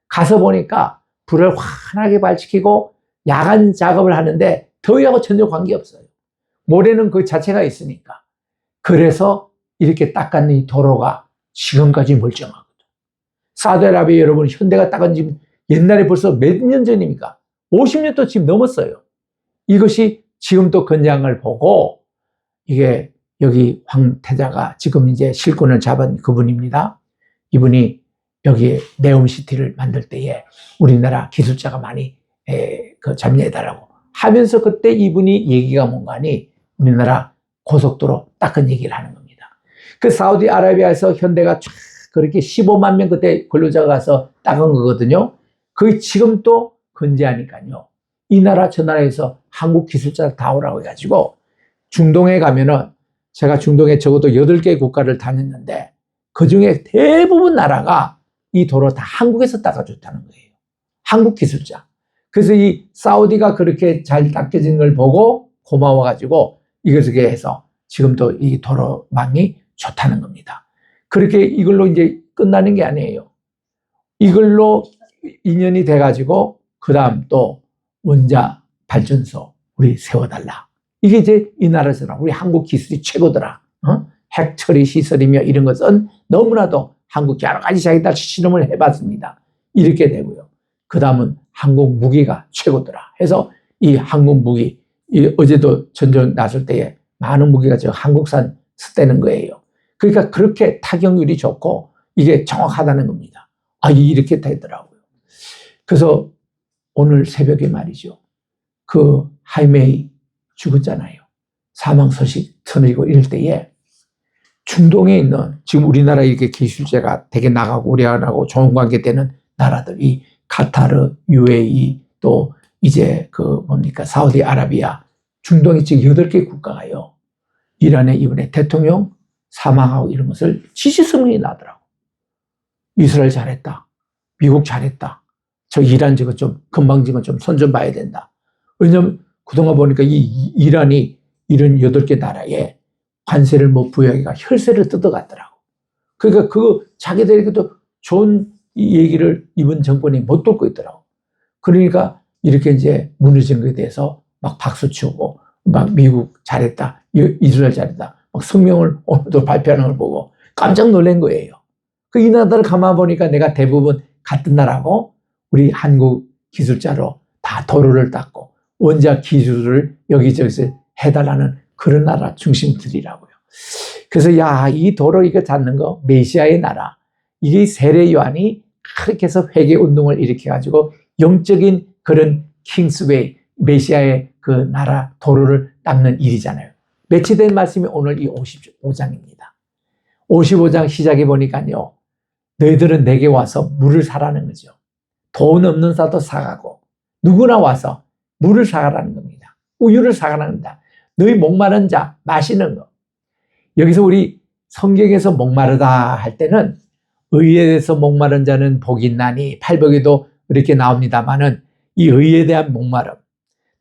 가서 보니까 불을 환하게 발치키고 야간 작업을 하는데 더위하고 전혀 관계없어요. 모래는 그 자체가 있으니까. 그래서 이렇게 닦은 이 도로가 지금까지 멀쩡하거든. 사우디아라비아 여러분, 현대가 닦은 지 옛날에 벌써 몇 년 전입니까? 50년도 지금 넘었어요. 이것이 지금 또 건장을 보고 이게 여기 황태자가 지금 이제 실권을 잡은 그분입니다. 이분이 여기 네옴시티를 만들 때에 우리나라 기술자가 많이 참여해달라고 하면서 그때 이분이 얘기가 뭔가 하니 우리나라 고속도로 닦은 얘기를 하는 겁니다. 그 사우디아라비아에서 현대가 쫙 그렇게 15만 명 그때 근로자가 가서 닦은 거거든요. 그게 지금 또 건재하니까요. 이 나라 저 나라에서 한국 기술자 다 오라고 해가지고 중동에 가면은 제가 중동에 적어도 8개 국가를 다녔는데 그 중에 대부분 나라가 이 도로 다 한국에서 닦아줬다는 거예요. 한국 기술자. 그래서 이 사우디가 그렇게 잘 닦여진 걸 보고 고마워가지고 이것을 해서 지금도 이 도로망이 좋다는 겁니다. 그렇게 이걸로 이제 끝나는 게 아니에요. 이걸로 인연이 돼가지고 그 다음 또 원자 발전소 우리 세워달라. 이게 이제 이 나라에서는 우리 한국 기술이 최고더라. 핵 처리 시설이며 이런 것은 너무나도 한국 여러 가지 자기들 실험을 해봤습니다. 이렇게 되고요. 그 다음은 한국 무기가 최고더라 해서 이 한국 무기, 어제도 전쟁 났을 때에 많은 무기가 저 한국산 쓰대는 거예요. 그러니까 그렇게 타격률이 좋고 이게 정확하다는 겁니다. 이렇게 되더라고요. 그래서 오늘 새벽에 말이죠. 그 하이메이 죽었잖아요. 사망 소식 전해지고 이럴 때에 중동에 있는 지금 우리나라 이렇게 기술자가 되게 나가고 우리나라하고 좋은 관계 되는 나라들이 카타르, UAE 또 이제 사우디아라비아 중동에 지금 8개 국가가요. 이란에 이번에 대통령 사망하고 이런 것을 지지선언이 나더라고. 이스라엘 잘했다. 미국 잘했다. 저 이란 저거 좀 금방 지금 좀 손 좀 봐야 된다. 왜냐면 그동안 보니까 이 이란이 이런 8개 나라에 관세를 뭐 부여하기가 혈세를 뜯어갔더라고. 그러니까 그거 자기들에게도 좋은 이 얘기를 이번 정권이 못 돌고 있더라고. 그러니까 이렇게 이제 무너진 것에 대해서 막 박수 치고 막 미국 잘했다, 이스라엘 잘했다, 막 성명을 오늘도 발표하는 걸 보고 깜짝 놀란 거예요. 그 이 나라들 가만 보니까 내가 대부분 같은 나라고 우리 한국 기술자로 다 도로를 닦고 원자 기술을 여기저기서 해달라는 그런 나라 중심들이라고요. 그래서 야, 이 도로 이거 잡는 거 메시아의 나라, 이게 세례 요한이 그렇게 해서 회개 운동을 일으켜가지고 영적인 그런 킹스웨이, 메시아의 그 나라 도로를 닦는 일이잖아요. 며칠 된 말씀이 오늘 이 55장입니다. 55장 시작해 보니까요, 너희들은 내게 와서 물을 사라는 거죠. 돈 없는 사도 사가고 누구나 와서 물을 사가라는 겁니다. 우유를 사가라는 겁니다. 너희 목마른 자 마시는 거. 여기서 우리 성경에서 목마르다 할 때는 의에 대해서 목마른 자는 복이 있나니 팔복에도 이렇게 나옵니다만은 이 의에 대한 목마름,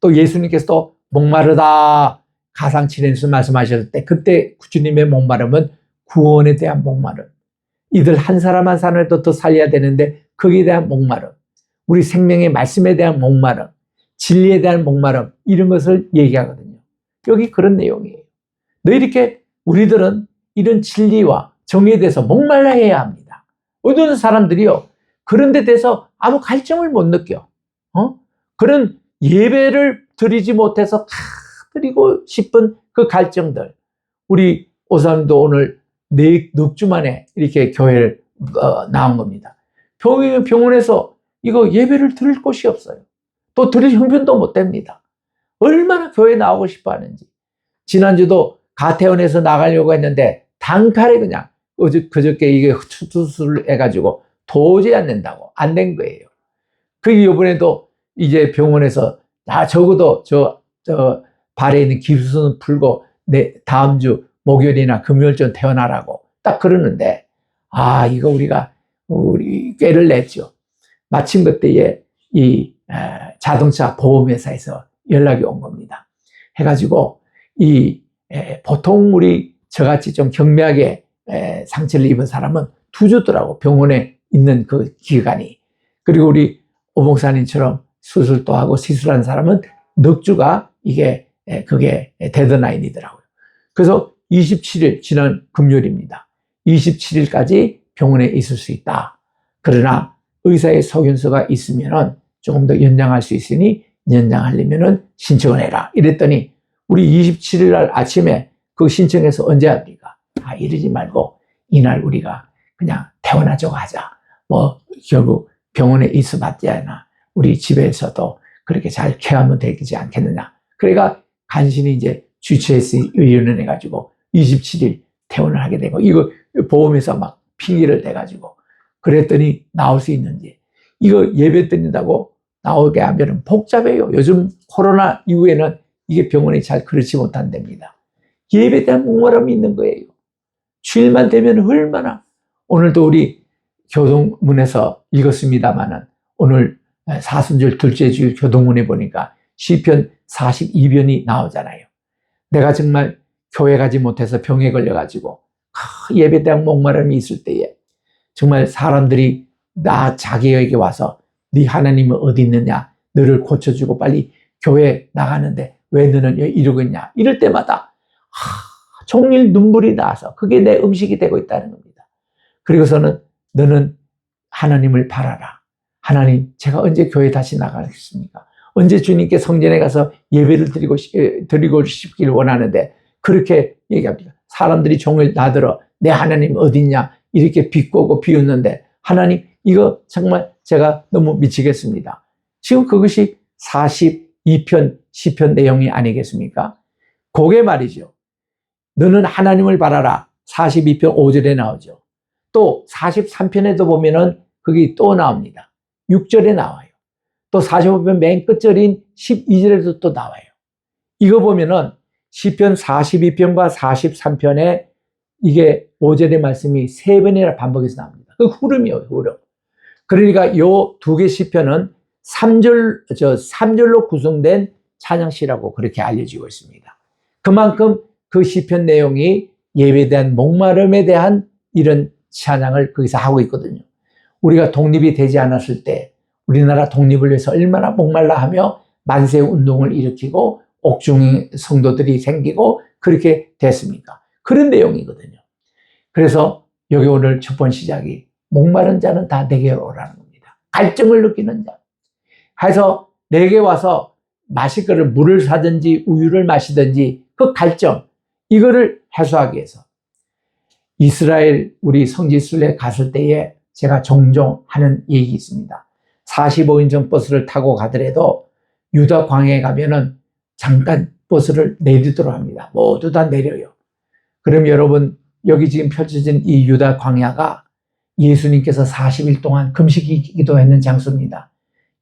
또 예수님께서도 목마르다 가상칠연수 말씀하셨을 때 그때 주님의 목마름은 구원에 대한 목마름, 이들 한 사람 한 사람에도 더 살려야 되는데 거기에 대한 목마름, 우리 생명의 말씀에 대한 목마름, 진리에 대한 목마름, 이런 것을 얘기하거든요. 여기 그런 내용이에요. 너 이렇게 우리들은 이런 진리와 정의에 대해서 목말라 해야 합니다. 어떤 사람들이요, 그런 데 대해서 아무 갈증을 못 느껴. 그런 예배를 드리지 못해서 드리고 싶은 그 갈증들. 우리 오사님도 오늘 넉 주 만에 이렇게 교회를 나온 겁니다. 병원에서 이거 예배를 드릴 곳이 없어요. 또 드릴 형편도 못 됩니다. 얼마나 교회 나오고 싶어 하는지. 지난주도 가태원에서 나가려고 했는데 단칼에 그냥 그저께 이게 수술을 해가지고 도저히 안 된다고 안 된 거예요. 그 이번에도 이제 병원에서 적어도 저 발에 있는 기수는 풀고 내 다음 주 목요일이나 금요일쯤 태어나라고 딱 그러는데, 이거 우리 꾀를 냈죠. 마침 그때에 이 자동차 보험회사에서 연락이 온 겁니다. 해가지고 보통 우리 저같이 좀 경미하게 상처를 입은 사람은 2주더라고, 병원에 있는 그 기간이. 그리고 우리 오 목사님처럼 수술도 하고 시술하는 사람은 넉 주가 그게 데드라인이더라고요. 그래서 27일, 지난 금요일입니다. 27일까지 병원에 있을 수 있다. 그러나 의사의 소견서가 있으면은 조금 더 연장할 수 있으니 연장하려면은 신청을 해라. 이랬더니 우리 27일 날 아침에 그 신청해서 언제 합니까? 이러지 말고 이날 우리가 그냥 퇴원하자고 하자. 뭐 결국 병원에 있어봤자나 우리 집에서도 그렇게 잘 케어하면 되지 않겠느냐. 그러니까 간신히 이제 주최해서 의논을 해가지고 27일 퇴원을 하게 되고, 이거 보험회사 막 핑계를 대가지고 그랬더니 나올 수 있는지, 이거 예배 드린다고 나오게 하면 복잡해요. 요즘 코로나 이후에는 이게 병원이 잘 그렇지 못한답니다. 예배에 대한 목마름이 있는 거예요. 주일만 되면 얼마나. 오늘도 우리 교동문에서 읽었습니다마는 오늘 사순절 둘째 주일 교동문에 보니까 시편 42편이 나오잖아요. 내가 정말 교회 가지 못해서 병에 걸려가지고 예배에 대한 목마름이 있을 때에 정말 사람들이 자기에게 와서 네 하나님은 어디 있느냐, 너를 고쳐주고 빨리 교회 나가는데 왜 너는 이러고 있냐, 이럴 때마다 종일 눈물이 나서 그게 내 음식이 되고 있다는 겁니다. 그리고서는 너는 하나님을 바라라. 하나님, 제가 언제 교회 다시 나가겠습니까? 언제 주님께 성전에 가서 예배를 드리고 싶기를 원하는데, 그렇게 얘기합니다. 사람들이 종일 나들어 내 하나님 어디 있냐 이렇게 비꼬고 비웃는데, 하나님, 이거 정말 제가 너무 미치겠습니다. 지금 그것이 42편 시편 내용이 아니겠습니까? 그게 말이죠. 너는 하나님을 바라라. 42편 5절에 나오죠. 또 43편에도 보면은 그게 또 나옵니다. 6절에 나와요. 또 45편 맨 끝절인 12절에도 또 나와요. 이거 보면은 시편 42편과 43편에 이게 5절의 말씀이 3번이나 반복해서 나옵니다. 그 흐름이에요, 흐름. 그러니까 요 두 개 시편은 3절로 구성된 찬양시라고 그렇게 알려지고 있습니다. 그만큼 그 시편 내용이 예배에 대한 목마름에 대한 이런 찬양을 거기서 하고 있거든요. 우리가 독립이 되지 않았을 때 우리나라 독립을 위해서 얼마나 목말라 하며 만세 운동을 일으키고 옥중 성도들이 생기고 그렇게 됐습니까? 그런 내용이거든요. 그래서 여기 오늘 첫 번째 시작이 목마른 자는 다 내게 오라는 겁니다. 갈증을 느끼는 자. 해서 내게 와서 마실 거를 물을 사든지 우유를 마시든지 그 갈증 이거를 해소하기 위해서 이스라엘 우리 성지순례 갔을 때에 제가 종종 하는 얘기 있습니다. 45인승 버스를 타고 가더라도 유다 광야에 가면은 잠깐 버스를 내리도록 합니다. 모두 다 내려요. 그럼 여러분 여기 지금 펼쳐진 이 유다 광야가 예수님께서 40일 동안 금식 기도했는 장소입니다.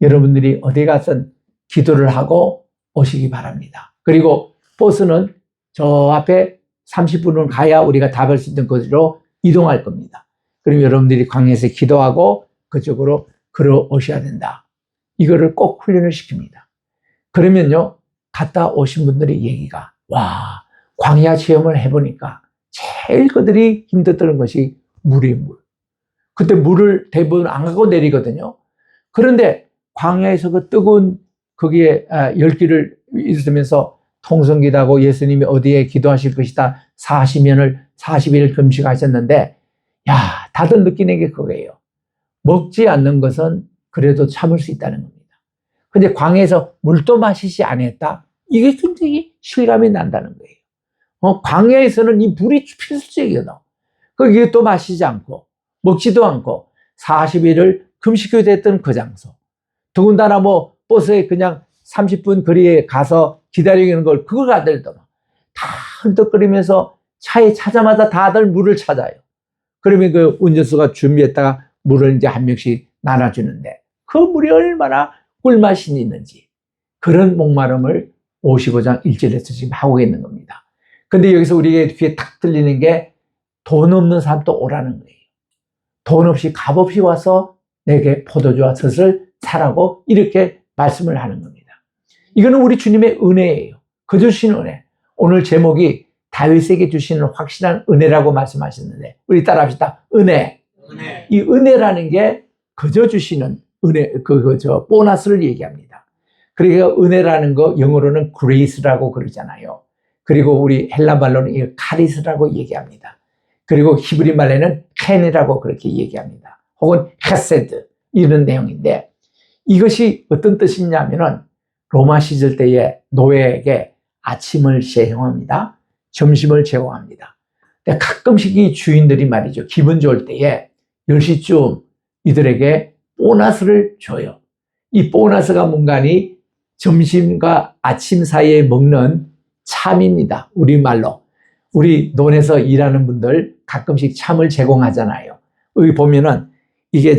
여러분들이 어디 가서 기도를 하고 오시기 바랍니다. 그리고 버스는 저 앞에 30분은 가야 우리가 답할 수 있는 곳으로 이동할 겁니다. 그럼 여러분들이 광야에서 기도하고 그쪽으로 걸어오셔야 된다. 이거를 꼭 훈련을 시킵니다. 그러면요, 갔다 오신 분들의 얘기가, 와, 광야 체험을 해보니까 제일 그들이 힘들었던 것이 물이 물. 그때 물을 대부분 안 가고 내리거든요. 그런데 광야에서 그 뜨거운 거기에 열기를 있으면서 통성기도 하고 예수님이 어디에 기도하실 것이다 40일 금식하셨는데, 야, 다들 느끼는 게 그거예요. 먹지 않는 것은 그래도 참을 수 있다는 겁니다. 근데 광야에서 물도 마시지 않았다? 이게 굉장히 실감이 난다는 거예요. 광야에서는 이 물이 필수적이거든. 거기에 또 마시지 않고 먹지도 않고 40일을 금식교대했던 그 장소. 더군다나 뭐 버스에 그냥 30분 거리에 가서 기다리는 걸 그걸 가더라도 다 흔들거리면서 차에 차자마자 다들 물을 찾아요. 그러면 그 운전수가 준비했다가 물을 이제 한 명씩 나눠주는데 그 물이 얼마나 꿀맛이 있는지 그런 목마름을 55장 1절에서 지금 하고 있는 겁니다. 근데 여기서 우리의 귀에 탁 들리는 게 돈 없는 사람도 오라는 거예요. 돈 없이 값없이 와서 내게 포도주와 젖을 사라고 이렇게 말씀을 하는 겁니다. 이거는 우리 주님의 은혜예요. 그 주신 은혜. 오늘 제목이 다윗에게 주시는 확실한 은혜라고 말씀하셨는데 우리 따라합시다. 은혜. 이 은혜라는 게 그저 주시는 은혜, 보너스를 얘기합니다. 그러니까 은혜라는 거 영어로는 grace라고 그러잖아요. 그리고 우리 헬라 말로는 이 카리스라고 얘기합니다. 그리고 히브리 말에는 켄이라고 그렇게 얘기합니다. 혹은 헤세드 이런 내용인데 이것이 어떤 뜻이냐면은 로마 시절 때에 노예에게 아침을 제공합니다. 점심을 제공합니다. 근데 가끔씩 이 주인들이 말이죠. 기분 좋을 때에 10시쯤 이들에게 보너스를 줘요. 이 보너스가 뭔가니 점심과 아침 사이에 먹는 참입니다. 우리말로. 우리 논에서 일하는 분들 가끔씩 참을 제공하잖아요. 여기 보면은 이게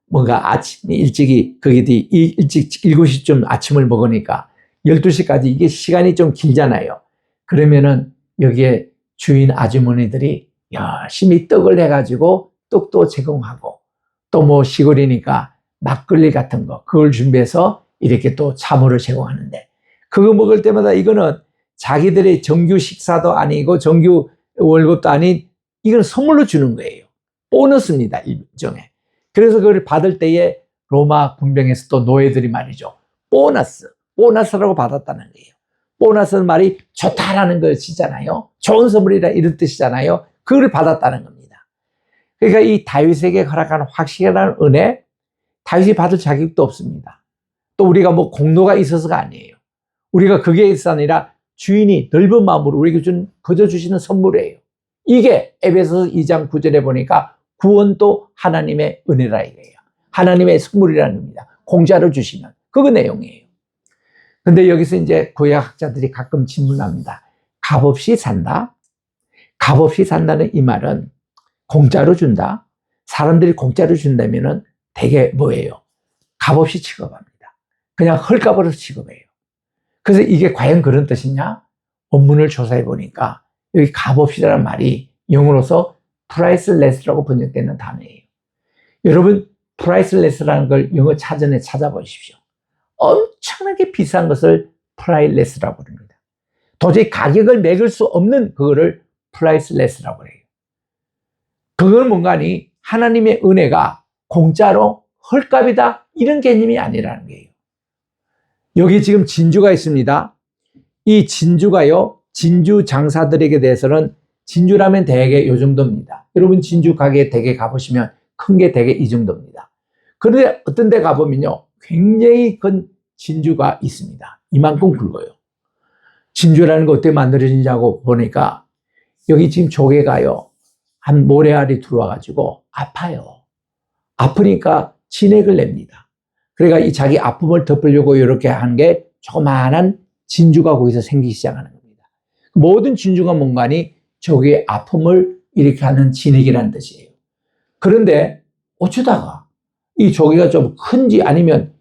뭔가 아침 일찍이 거기 일찍 7시쯤 아침을 먹으니까 12시까지 이게 시간이 좀 길잖아요. 그러면은 여기에 주인 아주머니들이 열심히 떡을 해가지고 떡도 제공하고 또 뭐 시골이니까 막걸리 같은 거 그걸 준비해서 이렇게 또 참으로 제공하는데 그거 먹을 때마다 이거는 자기들의 정규 식사도 아니고 정규 월급도 아닌 이건 선물로 주는 거예요. 보너스입니다. 일종의. 그래서 그걸 받을 때에 로마 군병에서 또 노예들이 말이죠. 보너스라고 받았다는 거예요. 보너스는 말이 좋다라는 것이잖아요. 좋은 선물이라 이런 뜻이잖아요. 그걸 받았다는 겁니다. 그러니까 이 다윗에게 허락한 확실한 은혜, 다윗이 받을 자격도 없습니다. 또 우리가 뭐 공로가 있어서가 아니에요. 우리가 그게 있어 아니라 주인이 넓은 마음으로 우리에게 거저 주시는 선물이에요. 이게 에베소서 2장 9절에 보니까 구원도 하나님의 은혜라 이거예요. 하나님의 선물이라는 겁니다. 공짜로 주시는 그거 내용이에요. 근데 여기서 이제 구약학자들이 가끔 질문합니다. 값없이 산다? 값없이 산다는 이 말은 공짜로 준다? 사람들이 공짜로 준다면은 되게 뭐예요? 값없이 취급합니다. 그냥 헐값으로 취급해요. 그래서 이게 과연 그런 뜻이냐? 원문을 조사해 보니까 여기 값없이라는 말이 영어로서 priceless라고 번역되는 단어예요. 여러분, priceless라는 걸 영어 사전에 찾아보십시오. 엄청나게 비싼 것을 priceless라고 부릅니다. 도저히 가격을 매길 수 없는 그거를 priceless라고 해요. 그건 뭔가니 하나님의 은혜가 공짜로 헐값이다 이런 개념이 아니라는 거예요. 여기 지금 진주가 있습니다. 이 진주가요, 진주 장사들에게 대해서는 진주라면 대개 요 정도입니다. 여러분 진주 가게에 대개 가보시면 큰 게 대개 이 정도입니다. 그런데 어떤 데 가보면요, 굉장히 큰 진주가 있습니다. 이만큼 굵어요. 진주라는 거 어떻게 만들어지는지 하고 보니까 여기 지금 조개가요, 한 모래알이 들어와가지고 아파요. 아프니까 진액을 냅니다. 그러니까 이 자기 아픔을 덮으려고 이렇게 한 게 조그마한 진주가 거기서 생기기 시작하는 겁니다. 모든 진주가 뭔가니 저기의 아픔을 이렇게 하는 진액이라는 뜻이에요. 그런데 어쩌다가 이 조개가 좀 큰지 아니면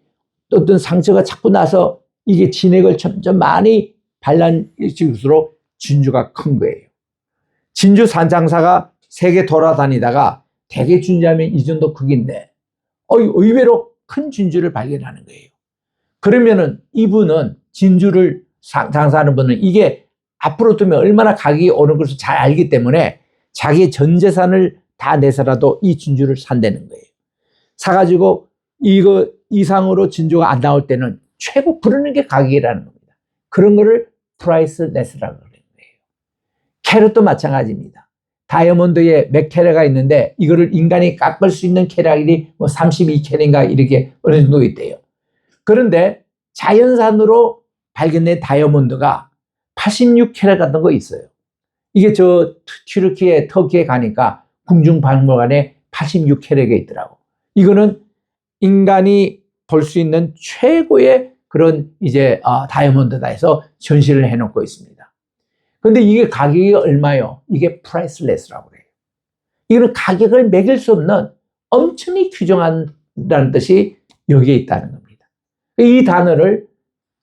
어떤 상처가 자꾸 나서 이게 진액을 점점 많이 발란질수록 진주가 큰 거예요. 진주 산장사가 세계 돌아다니다가 대개 진주하면 이 정도 크기인데 의외로 큰 진주를 발견하는 거예요. 그러면은 이분은 진주를 장사하는 분은 이게 앞으로 두면 얼마나 가격이 오른 것을 잘 알기 때문에 자기의 전 재산을 다 내서라도 이 진주를 산다는 거예요. 사가지고 이거 이상으로 진주가 안 나올 때는 최고 부르는 게 가격이라는 겁니다. 그런 거를 priceless라고 그러는 거예요. 캐럿도 마찬가지입니다. 다이아몬드에 몇 캐럿가 있는데 이거를 인간이 깎을 수 있는 캐럿이 뭐 32캐럿인가 이렇게 어느 정도 있대요. 그런데 자연산으로 발견된 다이아몬드가 86캐럿 같은 거 있어요. 이게 저 튀르키예, 터키에 가니까 궁중박물관에 86캐럿이 있더라고. 이거는 인간이 볼 수 있는 최고의 그런 이제 다이아몬드다 해서 전시를 해놓고 있습니다. 그런데 이게 가격이 얼마요? 이게 priceless라고 그래요. 이거는 가격을 매길 수 없는 엄청나게 귀중하다는 뜻이 여기에 있다는 겁니다. 이 단어를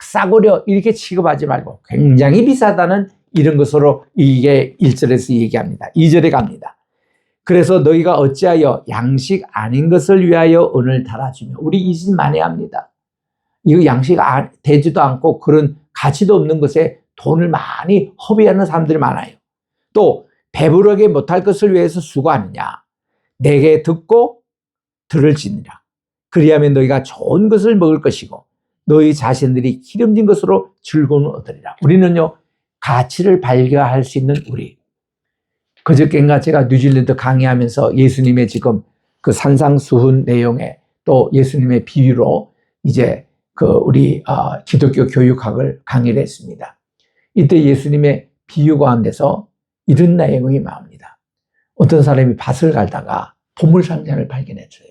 싸구려 이렇게 취급하지 말고 굉장히 비싸다는 이런 것으로 이게 1절에서 얘기합니다. 2절에 갑니다. 그래서 너희가 어찌하여 양식 아닌 것을 위하여 오늘 달아주며, 우리 이 짓 많이 합니다. 이거 양식 되지도 않고 그런 가치도 없는 것에 돈을 많이 허비하는 사람들이 많아요. 또 배부르게 못할 것을 위해서 수고하느냐. 내게 듣고 들을지니라. 그리하면 너희가 좋은 것을 먹을 것이고 너희 자신들이 기름진 것으로 즐거움을 얻으리라. 우리는요, 가치를 발견할 수 있는 우리. 그저께인가 제가 뉴질랜드 강의하면서 예수님의 지금 그 산상수훈 내용에 또 예수님의 비유로 이제 그 우리 기독교 교육학을 강의를 했습니다. 이때 예수님의 비유 가운데서 이런 내용이 나옵니다. 어떤 사람이 밭을 갈다가 보물상자를 발견했어요.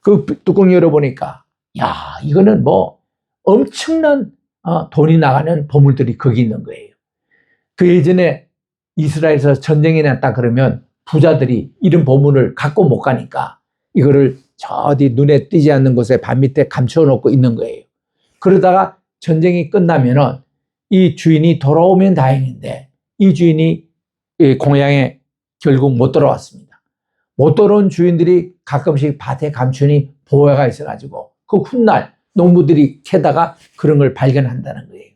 그 뚜껑 열어보니까 야, 이거는 뭐 엄청난 돈이 나가는 보물들이 거기 있는 거예요. 그 예전에 이스라엘에서 전쟁이 났다 그러면 부자들이 이런 보물을 갖고 못 가니까 이거를 저 어디 눈에 띄지 않는 곳에 밭 밑에 감춰놓고 있는 거예요. 그러다가 전쟁이 끝나면은 이 주인이 돌아오면 다행인데 이 주인이 공양에 결국 못 돌아왔습니다. 못 돌아온 주인들이 가끔씩 밭에 감추니 보호가 있어가지고 그 훗날 농부들이 캐다가 그런 걸 발견한다는 거예요.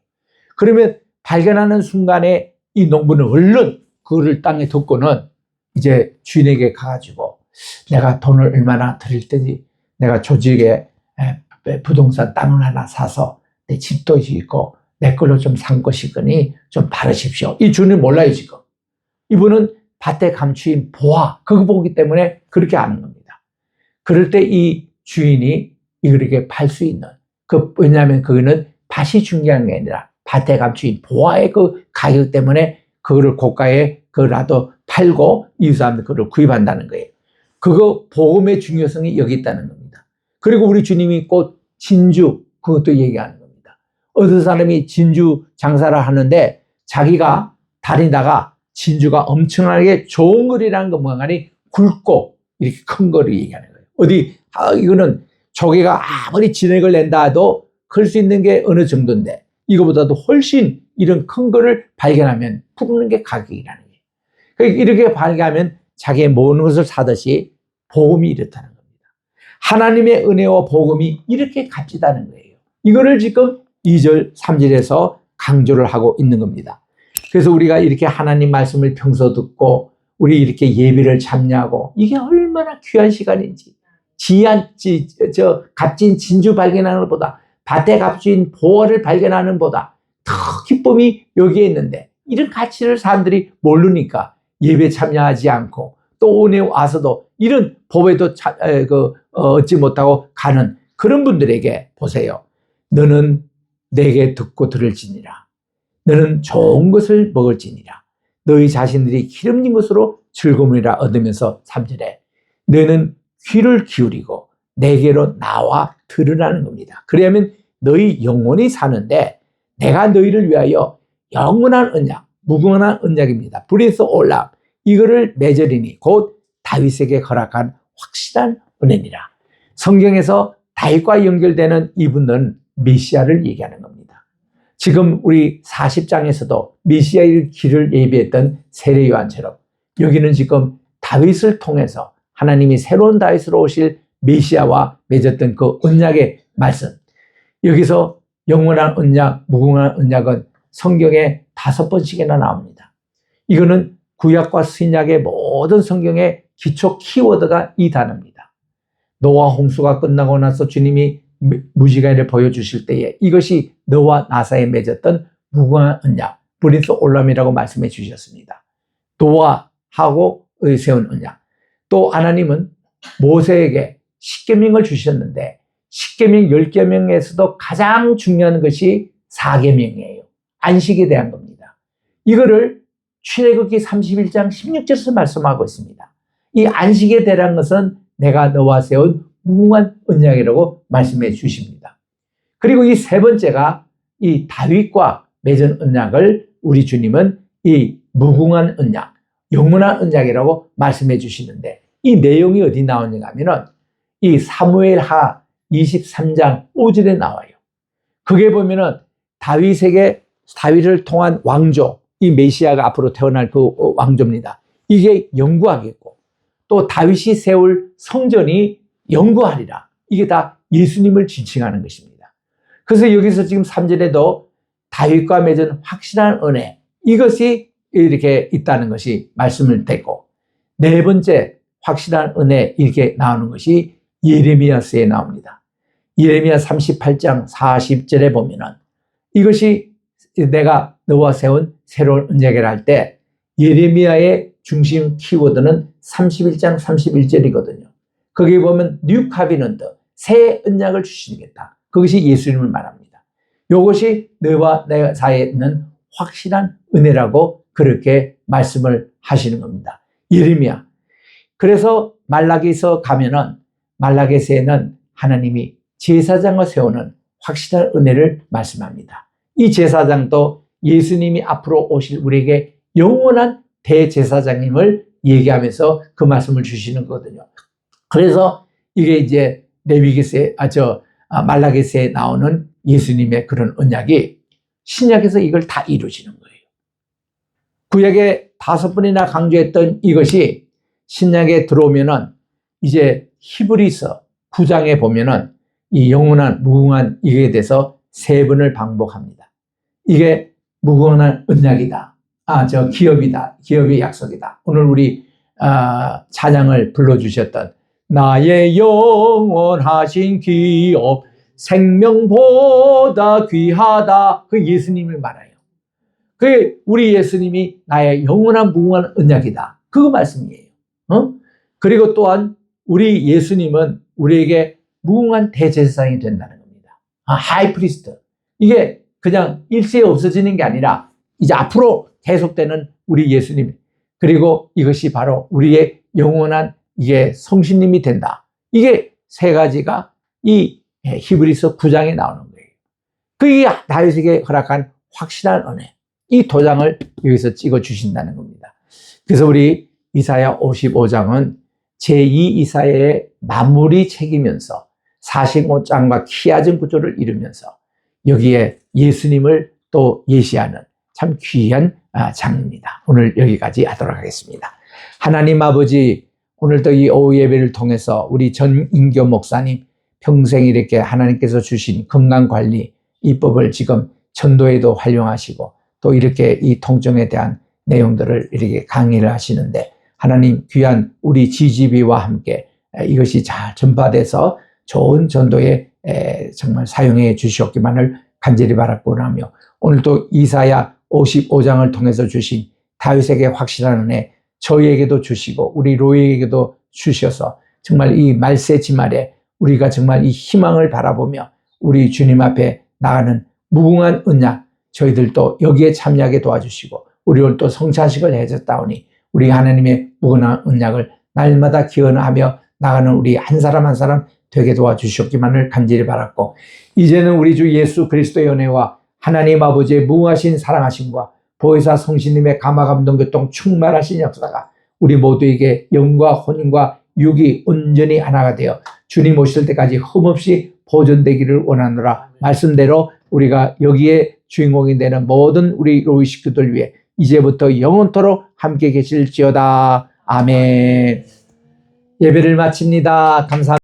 그러면 발견하는 순간에 이 농부는 얼른 그거를 땅에 덮고는 이제 주인에게 가가지고 내가 돈을 얼마나 드릴 테니 내가 조직에 부동산 땅을 하나 사서 내 집도 짓고 내 걸로 좀 산 것이거니 좀 바르십시오. 이 주인은 몰라요 지금. 이분은 밭에 감추인 보화 그거 보기 때문에 그렇게 하는 겁니다. 그럴 때 이 주인이 이렇게 팔 수 있는 왜냐하면 그거는 밭이 중요한 게 아니라 밭에 감추인 보화의 그 가격 때문에 그거를 고가에 그거라도 팔고 이 사람들 그걸 구입한다는 거예요. 그거 복음의 중요성이 여기 있다는 겁니다. 그리고 우리 주님이 곧 진주 그것도 얘기하는 겁니다. 어떤 사람이 진주 장사를 하는데 자기가 다니다가 진주가 엄청나게 좋은 거리라는 건 뭐가니 굵고 이렇게 큰 거를 얘기하는 거예요. 이거는 조개가 아무리 진액을 낸다 해도 클 수 있는 게 어느 정도인데 이거보다도 훨씬 이런 큰 거를 발견하면 부르는 게 가격이라는 거예요. 그러니까 이렇게 발견하면 자기의 모든 것을 사듯이 복음이 이렇다는 겁니다. 하나님의 은혜와 복음이 이렇게 값지다는 거예요. 이거를 지금 2절, 3절에서 강조를 하고 있는 겁니다. 그래서 우리가 이렇게 하나님 말씀을 평소 듣고 우리 이렇게 예배를 참여하고 이게 얼마나 귀한 시간인지, 값진 진주 발견하는 것보다, 밭에 값진 보화를 발견하는 것보다 더 기쁨이 여기에 있는데, 이런 가치를 사람들이 모르니까 예배 참여하지 않고 또 은혜 와서도 이런 법에도 얻지 못하고 가는 그런 분들에게 보세요. 너는 내게 듣고 들을지니라. 너는 좋은 것을 먹을지니라. 너희 자신들이 기름진 것으로 즐거움이라 얻으면서 3절에 너는 귀를 기울이고 내게로 나와 들으라는 겁니다. 그러면 너희 영혼이 사는데 내가 너희를 위하여 영원한 언약, 무궁한 언약입니다. 브리스 올람, 이거를 맺으리니 곧 다윗에게 허락한 확실한 은혜니라. 성경에서 다윗과 연결되는 이분은 메시아를 얘기하는 겁니다. 지금 우리 40장에서도 메시아의 길을 예비했던 세례 요한처럼 여기는 지금 다윗을 통해서 하나님이 새로운 다윗으로 오실 메시아와 맺었던 그 언약의 말씀. 여기서 영원한 언약, 무궁한 언약은 성경에 5번씩이나 나옵니다. 이거는 구약과 신약의 모든 성경의 기초 키워드가 이 단어입니다. 노아 홍수가 끝나고 나서 주님이 무지개를 보여주실 때에 이것이 너와 나 사이에 맺었던 무궁한 언약, 브리스 올람이라고 말씀해 주셨습니다. 노아하고 세운 언약. 또 하나님은 모세에게 십계명을 주셨는데 십계명 10계명에서도 가장 중요한 것이 4계명이에요. 안식에 대한 겁니다. 이거를 출애굽기 31장 16절에서 말씀하고 있습니다. 이 안식에 대한 것은 내가 너와 세운 무궁한 언약이라고 말씀해 주십니다. 그리고 이 세 번째가 이 다윗과 맺은 언약을 우리 주님은 이 무궁한 언약, 영원한 언약이라고 말씀해 주시는데 이 내용이 어디 나오는가 하면은 이 사무엘하 23장 5절에 나와요. 그게 보면은 다윗을 통한 왕조, 이 메시아가 앞으로 태어날 그 왕조입니다. 이게 영구하겠고 또 다윗이 세울 성전이 영구하리라. 이게 다 예수님을 지칭하는 것입니다. 그래서 여기서 지금 3절에도 다윗과 맺은 확실한 은혜, 이것이 이렇게 있다는 것이 말씀을 됐고, 네 번째 확실한 은혜 이렇게 나오는 것이 예레미야서에 나옵니다. 예레미야 38장 40절에 보면은 이것이 내가 너와 세운 새로운 언약이라 할 때 예레미야의 중심 키워드는 31장 31절이거든요. 거기에 보면 뉴 카비넌트, 새 언약을 주시겠다. 그것이 예수님을 말합니다. 이것이 너와 내 사이에 있는 확실한 은혜라고 그렇게 말씀을 하시는 겁니다. 예레미야. 그래서 말라기서 가면은 말라기서에는 하나님이 제사장을 세우는 확실한 은혜를 말씀합니다. 이 제사장도 예수님이 앞으로 오실 우리에게 영원한 대제사장님을 얘기하면서 그 말씀을 주시는 거거든요. 그래서 이게 이제 레위기서에, 말라기서에 나오는 예수님의 그런 언약이 신약에서 이걸 다 이루어지는 거예요. 구약에 5번이나 강조했던 이것이 신약에 들어오면은 이제 히브리서 9장에 보면은 이 영원한 무궁한 이에 대해서 3번을 반복합니다. 이게 무궁한 언약이다. 기업이다. 기업의 약속이다. 오늘 우리 찬양을 불러주셨던 나의 영원하신 기업 생명보다 귀하다. 그 예수님을 말해요. 그게 우리 예수님이 나의 영원한 무궁한 언약이다. 그거 말씀이에요. 그리고 또한 우리 예수님은 우리에게 무궁한 대제사장이 된다는 겁니다. 하이프리스트. 이게 그냥 일시에 없어지는 게 아니라 이제 앞으로 계속되는 우리 예수님. 그리고 이것이 바로 우리의 영원한 이게 성신님이 된다. 이게 세 가지가 이 히브리서 9장에 나오는 거예요. 그게 다윗에게 허락한 확실한 은혜. 이 도장을 여기서 찍어 주신다는 겁니다. 그래서 우리 이사야 55장은 제2 이사야의 마무리 책이면서 45장과 키아진 구조를 이루면서 여기에 예수님을 또 예시하는 참 귀한 장입니다. 오늘 여기까지 하도록 하겠습니다. 하나님 아버지, 오늘도 이 오후 예배를 통해서 우리 전인교 목사님 평생 이렇게 하나님께서 주신 건강관리 이법을 지금 전도에도 활용하시고 또 이렇게 이 통증에 대한 내용들을 이렇게 강의를 하시는데 하나님 귀한 우리 GGB와 함께 이것이 잘 전파돼서 좋은 전도에 정말 사용해 주시옵기만을 간절히 바랐고 하며 오늘도 이사야 55장을 통해서 주신 다윗에게 확실한 은혜 저희에게도 주시고 우리 로이에게도 주셔서 정말 이 말세지말에 우리가 정말 이 희망을 바라보며 우리 주님 앞에 나가는 무궁한 언약 저희들도 여기에 참여하게 도와주시고 우리 오늘 또 성찬식을 해줬다오니 우리 하나님의 무궁한 언약을 날마다 기원하며 나가는 우리 한 사람 한 사람 되게 도와주셨기만을 간절히 바랐고 이제는 우리 주 예수 그리스도의 은혜와 하나님 아버지의 무궁하신 사랑하심과 보혜사 성신님의 감화감동 교통 충만하신 역사가 우리 모두에게 영과 혼과 육이 온전히 하나가 되어 주님 오실 때까지 흠없이 보존되기를 원하노라. 말씀대로 우리가 여기에 주인공이 되는 모든 우리 로이 식구들 위해 이제부터 영원토록 함께 계실지어다. 아멘. 예배를 마칩니다. 감사합니다.